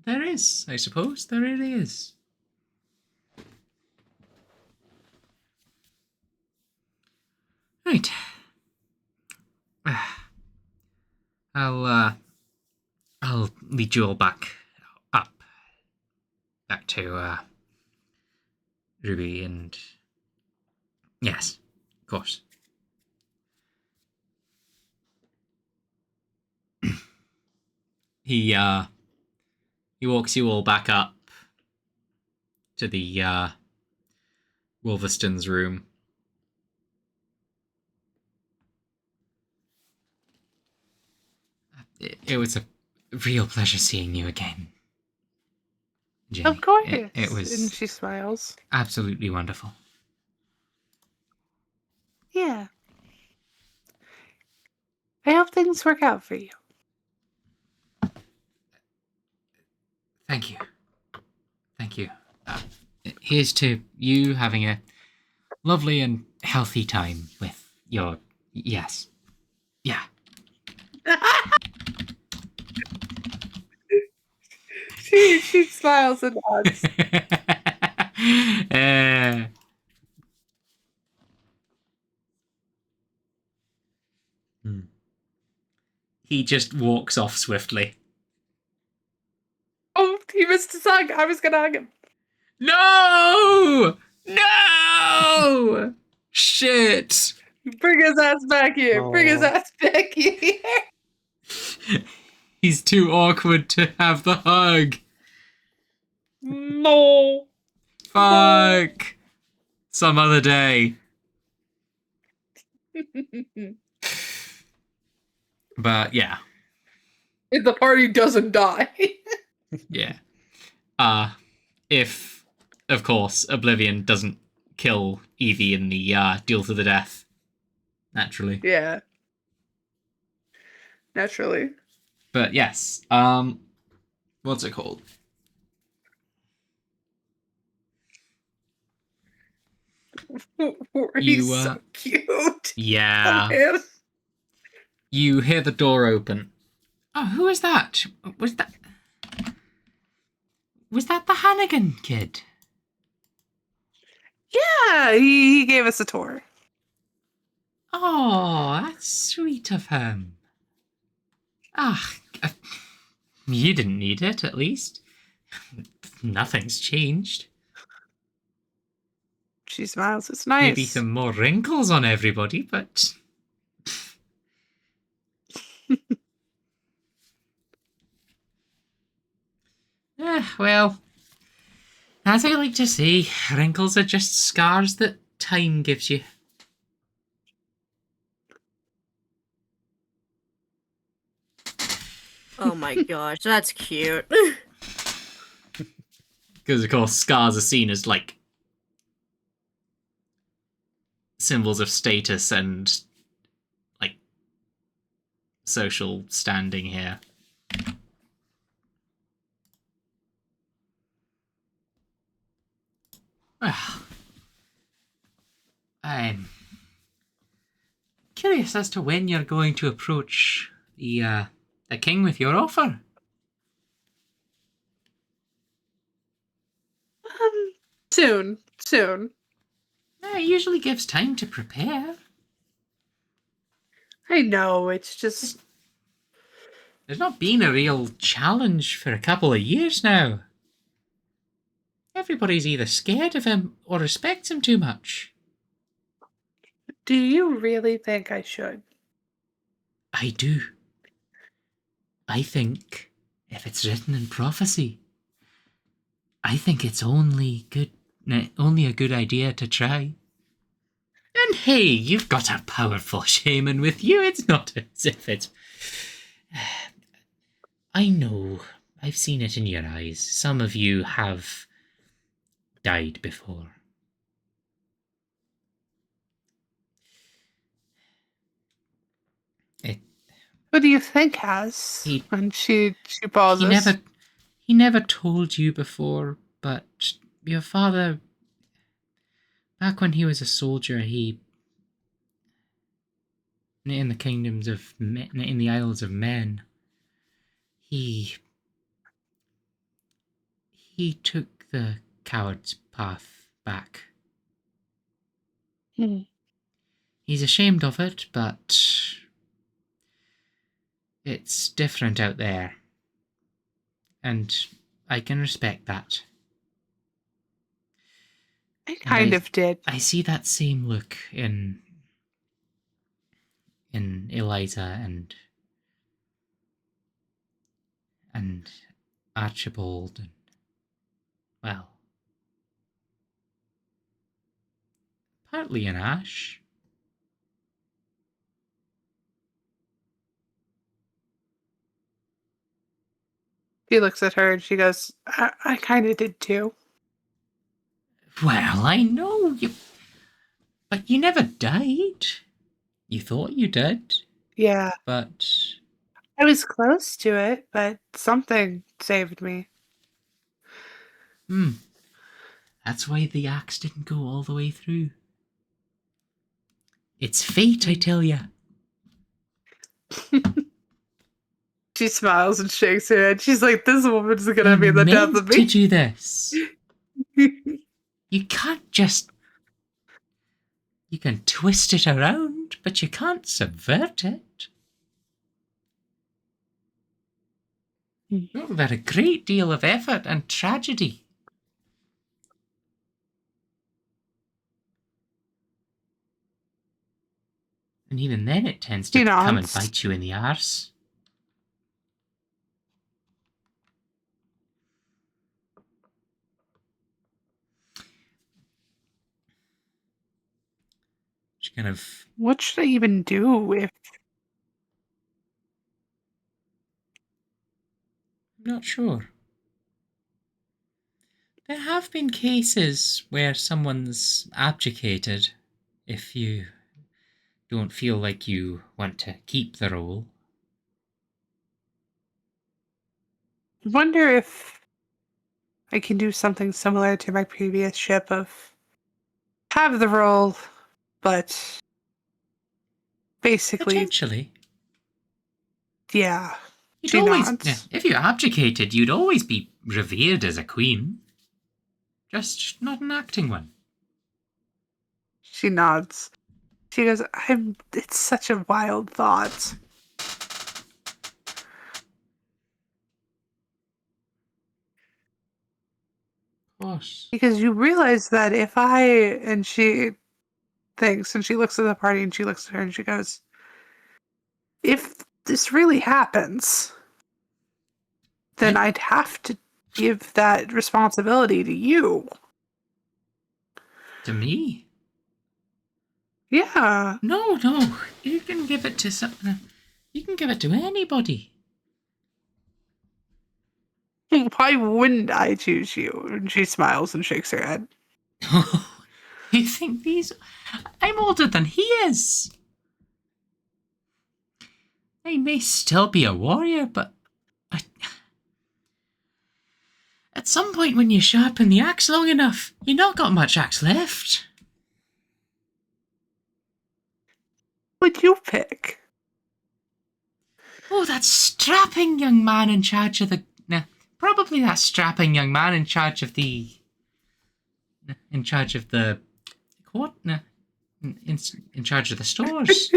There is, I suppose. There really is. Right. I'll lead you all back to Ruby, and yes, of course. He He walks you all back up to the Wolverston's room. It was a real pleasure seeing you again, Jenny. Of course. It was And she smiles. absolutely wonderful. Yeah. I hope things work out for you. Thank you. Thank you. Here's to you having a lovely and healthy time with your... Yes. Yeah. She smiles and nods. He just walks off swiftly. Oh, he missed his hug. I was gonna hug him. No! No! Shit! Bring his ass back here. Bring his Aw. ass back here. He's too awkward to have the hug. No. Fuck. Some other day. But yeah. If the party doesn't die. Yeah. If, of course, Oblivion doesn't kill Evie in the duel to the death. Naturally. Yeah. Naturally. But yes. What's it called? He's so cute. Yeah. Man. You hear the door open. Oh, who is that? Was that the Hannigan kid? Yeah, he gave us a tour. Oh, that's sweet of him. Ah, you didn't need it, at least. Nothing's changed. She smiles. It's nice. Maybe some more wrinkles on everybody, but... well, as I like to say, wrinkles are just scars that time gives you. Oh my gosh, that's cute. Because, of course, scars are seen as, like, symbols of status and, like, social standing here. Well, I'm curious as to when you're going to approach the king with your offer. Soon. It usually gives time to prepare. I know, it's just... There's not been a real challenge for a couple of years now. Everybody's either scared of him or respects him too much. Do you really think I should? I do. I think, if it's written in prophecy, I think it's only a good idea to try. And hey, you've got a powerful shaman with you. It's not as if it's... I know. I've seen it in your eyes. Some of you have died before. What do you think, has? And she pauses. He never told you before, but your father, back when he was a soldier, in the kingdoms of men, in the Isles of Men, he took the coward's path back. He's ashamed of it, but it's different out there. And I can respect that. I kind of did. I see that same look in Eliza and Archibald and, well, partly an Ash. She looks at her and she goes, I kind of did too. Well, I know you, but you never died. You thought you did, Yeah, but I was close to it, but something saved me. that's why the axe didn't go all the way through. It's fate, I tell ya. She smiles and shakes her head. She's like, this woman's gonna You're be the death meant of to me. do this. You can't just. You can twist it around, but you can't subvert it. You've had a great deal of effort and tragedy. And even then it tends to She come and nods. bite you in the arse. She kind of... What should I even do if I'm not sure. There have been cases where someone's abdicated if you don't feel like you want to keep the role. I wonder if I can do something similar to my previous ship of have the role, but basically, Potentially. yeah. You'd She always... nods. If you abdicated, you'd always be revered as a queen. Just not an acting one. She nods. She goes, it's such a wild thought. Of course. Because you realize that if and she thinks, and she looks at the party and she looks at her and she goes, if this really happens, then I'd have to give that responsibility to you. To me? Yeah. No. You can give it to something. You can give it to anybody. Why wouldn't I choose you? And she smiles and shakes her head. You think these... I'm older than he is. I may still be a warrior, but... At some point when you sharpen the axe long enough, you've not got much axe left. What'd you pick? Oh, that strapping young man in charge of the... probably that strapping young man in charge of the... In charge of the... What? In charge of the stores.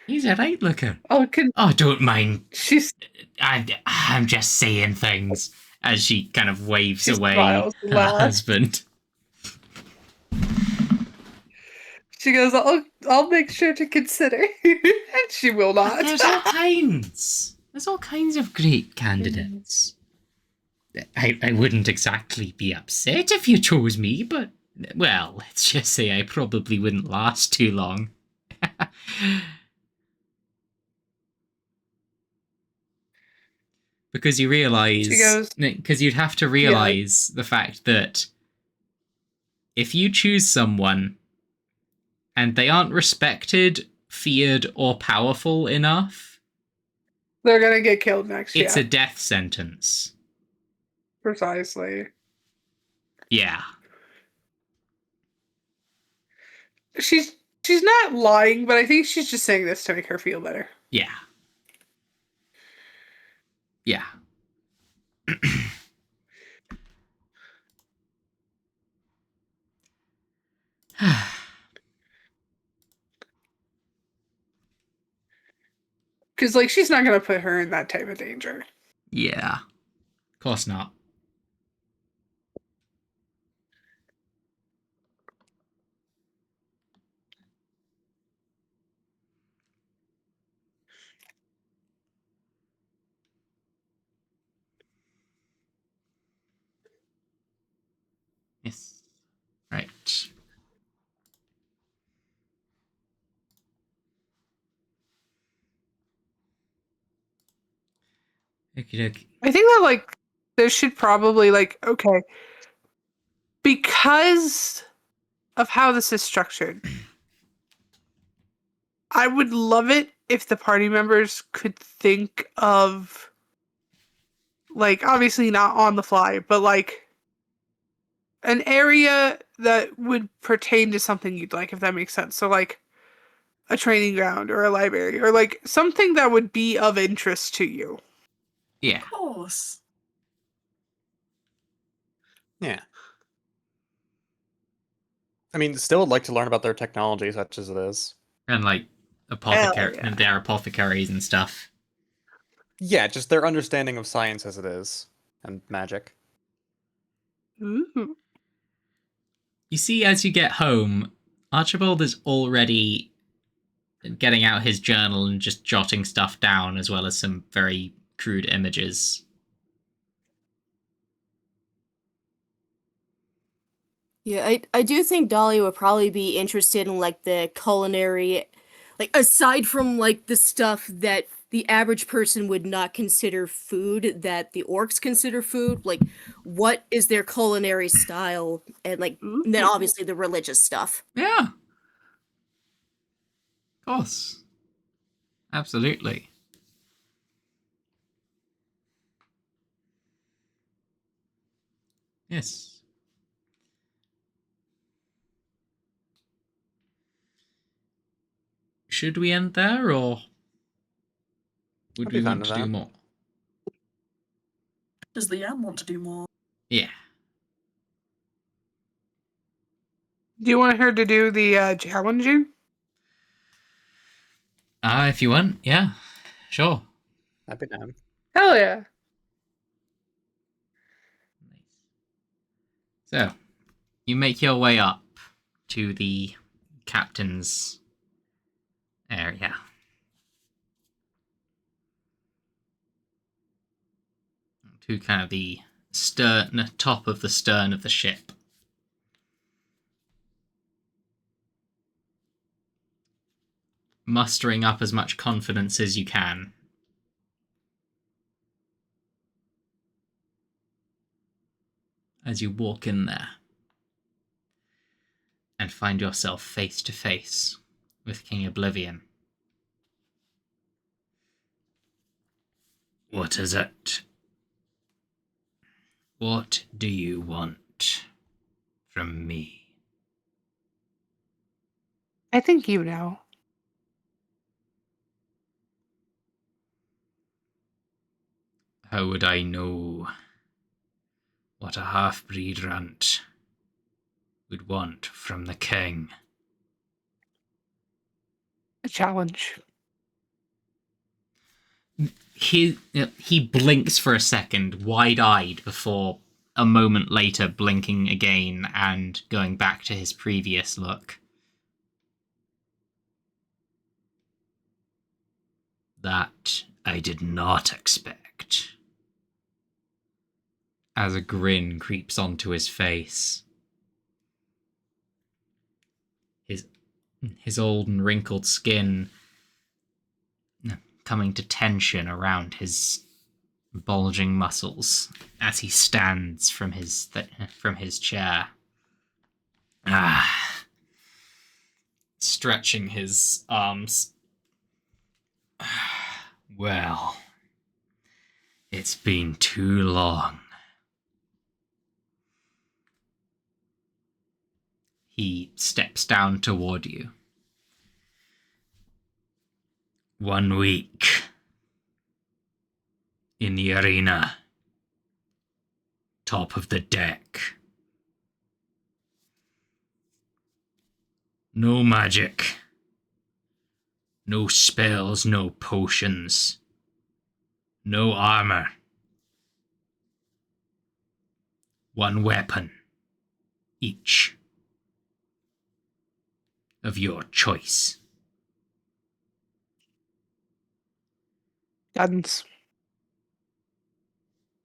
He's a right looker. Oh, don't mind. she's I'm just saying things as she kind of waves She away smiles and her laughs. husband. She goes, I'll make sure to consider. And she will not. There's all kinds. There's all kinds of great candidates. I wouldn't exactly be upset if you chose me, but, well, let's just say I probably wouldn't last too long. Because you realise... She goes, because you'd have to realise the fact that if you choose someone and they aren't respected, feared, or powerful enough, they're gonna get killed next. it's a death sentence. Precisely. Yeah. She's not lying, but I think she's just saying this to make her feel better. Yeah. Yeah. Because, like, she's not gonna put her in that type of danger. Yeah. Of course not. Yes. Right. Okie dokie. I think that like there should probably like okay, because of how this is structured. I would love it if the party members could think of like obviously not on the fly, but like an area that would pertain to something you'd like, if that makes sense. So like a training ground or a library or like something that would be of interest to you. Yeah. Of course. Yeah. I mean, still would like to learn about their technology, such as it is. And like yeah. their apothecaries and stuff. Yeah, just their understanding of science as it is, and magic. Ooh. You see, as you get home, Archibald is already getting out his journal and just jotting stuff down, as well as some very crude images. Yeah, I do think Dolly would probably be interested in like the culinary, like aside from like the stuff that the average person would not consider food that the orcs consider food. Like, what is their culinary style, and like and then Ooh. obviously the religious stuff. Yeah. Of course. Absolutely. Yes. Should we end there, or would I'd be we fine want with to do that. more? Does Leanne want to do more? Yeah. Do you want her to do the challenging? If you want, yeah. Sure. I'd be down. Hell yeah. So, you make your way up to the captain's area. To kind of the top of the stern of the ship. Mustering up as much confidence as you can. As you walk in there and find yourself face to face with King Oblivion. What is it? What do you want from me? I think you know. How would I know what a half-breed runt would want from the king? A challenge. He blinks for a second, wide-eyed, before a moment later blinking again and going back to his previous look. That I did not expect. As a grin creeps onto his face. His old and wrinkled skin coming to tension around his bulging muscles as he stands from his chair. Stretching his arms. Well, it's been too long. He steps down toward you. 1 week. In the arena. Top of the deck. No magic. No spells, no potions. No armor. 1 weapon. Each. Of your choice. Guns.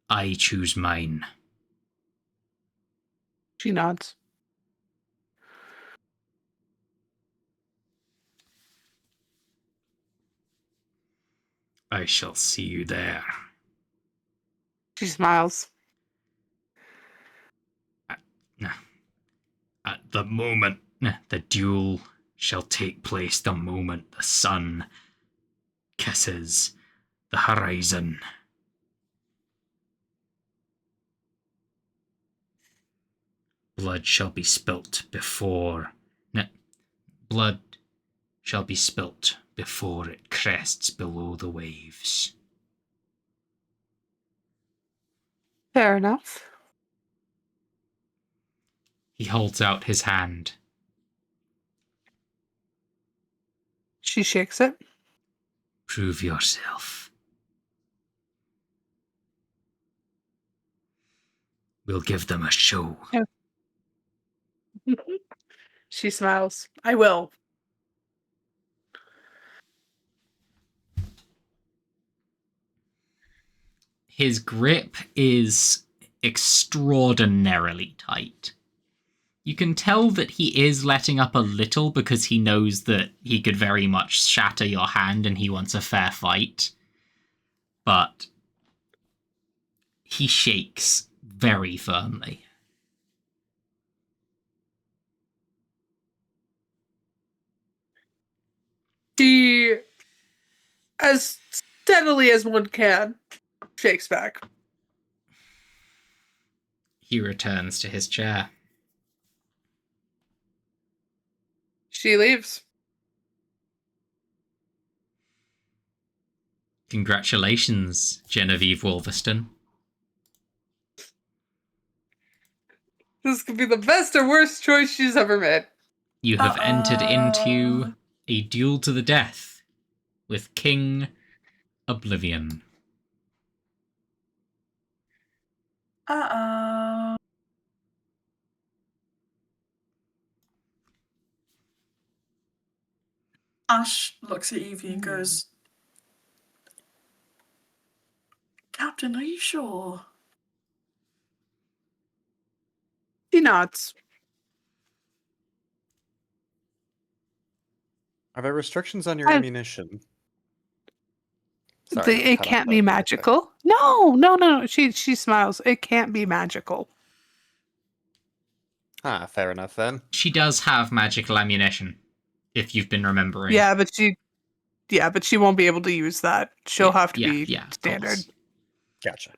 I choose mine. She nods. I shall see you there. She smiles. At the moment the duel shall take place, the moment the sun kisses the horizon. Blood shall be spilt before... blood shall be spilt before it crests below the waves. Fair enough. He holds out his hand. She shakes it. Prove yourself. We'll give them a show. She smiles. I will. His grip is extraordinarily tight. You can tell that he is letting up a little because he knows that he could very much shatter your hand and he wants a fair fight. But he shakes very firmly. She, as steadily as one can, shakes back. He returns to his chair. She leaves. Congratulations, Genevieve Wolverston. This could be the best or worst choice she's ever made. You have entered into a duel to the death with King Oblivion. Ash looks at Evie and goes, Captain, are you sure? She nods. Are there restrictions on your ammunition? Sorry, It can't be magical. No. She smiles. It can't be magical. Ah, fair enough then. She does have magical ammunition, if you've been remembering. Yeah, but she won't be able to use that. She'll have to be standard. Gotcha.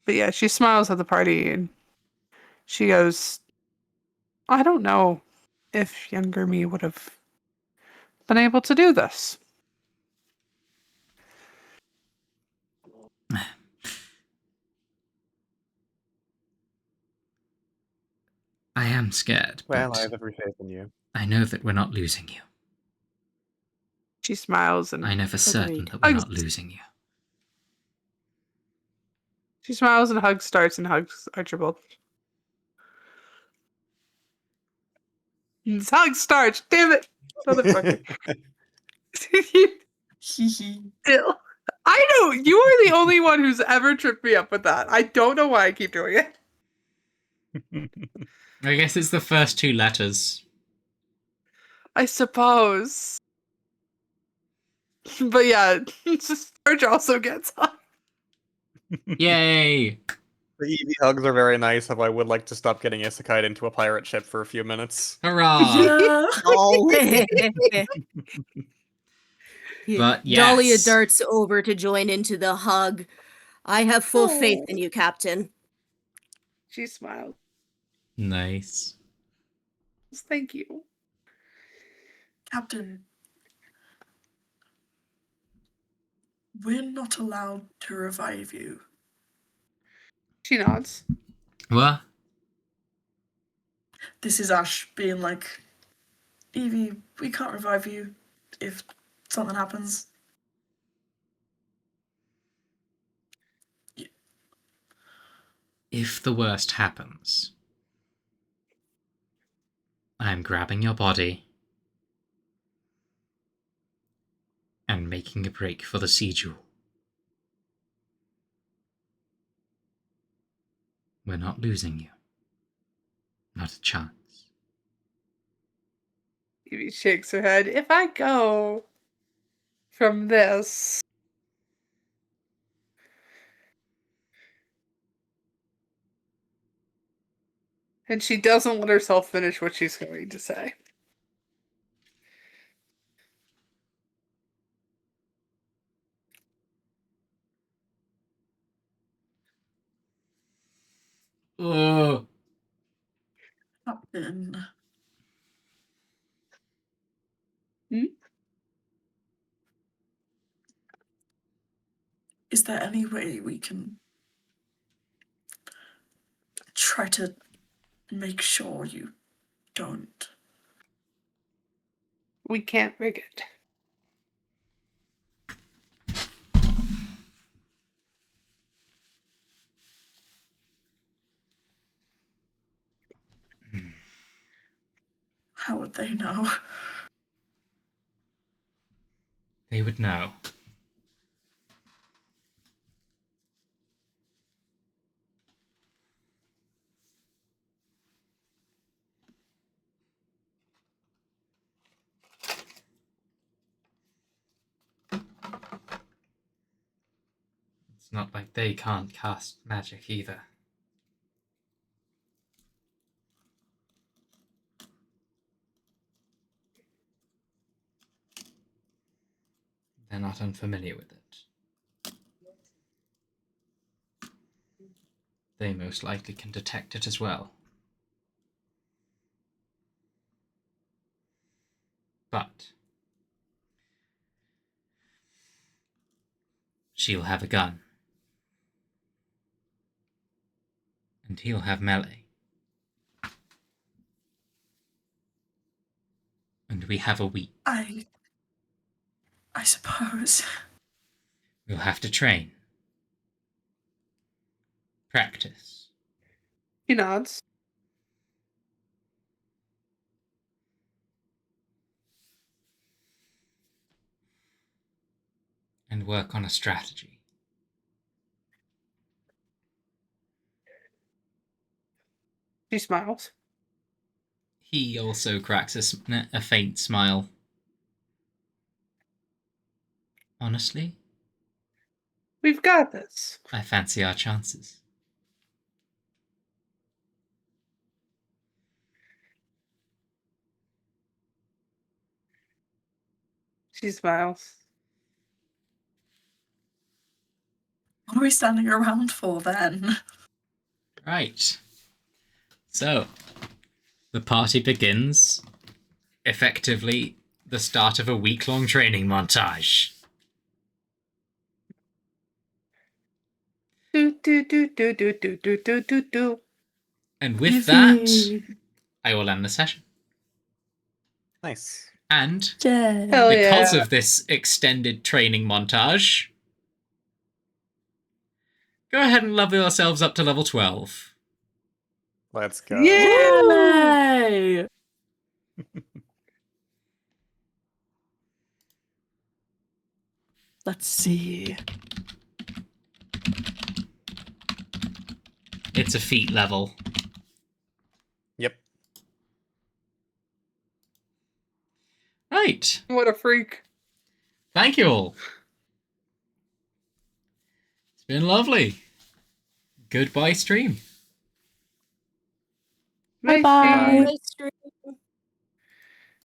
But yeah, she smiles at the party and she goes, I don't know if younger me would have been able to do this. I am scared, Well, but I have every faith in you. I know that we're not losing you. She smiles and I know for certain Agreed. that we're not losing you. she smiles and hugs Starts and hugs Archibald. Hug Starch, damn it! Motherfucker. Still. I know, you are the only one who's ever tripped me up with that. I don't know why I keep doing it. I guess it's the first two letters. I suppose. But yeah, Starch also gets hug. Yay! The Eevee hugs are very nice, though I would like to stop getting isekai into a pirate ship for a few minutes. Hurrah! Yeah. But Dahlia yes. darts over to join into the hug. I have full faith in you, Captain. She smiles. Nice. Thank you. Captain, we're not allowed to revive you. She nods. What? This is Ash being like, Evie, we can't revive you if something happens. If the worst happens, I'm grabbing your body and making a break for the sea jewel. We're not losing you. Not a chance. Evie shakes her head. If I go from this, and she doesn't let herself finish what she's going to say. Oh, Captain. Hmm? Is there any way we can try to make sure you don't? We can't rig it. How would they know? They would know. It's not like they can't cast magic either. They're not unfamiliar with it. They most likely can detect it as well. But she'll have a gun. And he'll have melee. And we have a week. I suppose. We'll have to train. Practice. He nods. And work on a strategy. She smiles. he also cracks a faint smile. Honestly, We've got this. I fancy our chances. She smiles. What are we standing around for then? Right. So, the party begins. Effectively, the start of a week-long training montage. Do do do do do do do do do do. And with that, I will end the session. Nice. And Hell because yeah. of this extended training montage, go ahead and level yourselves up to level 12. Let's go. Yeah. Yay! Let's see. It's a feat level. Yep. Right. What a freak. Thank you all. It's been lovely. Goodbye, stream. Nice Bye-bye. stream. Nice stream.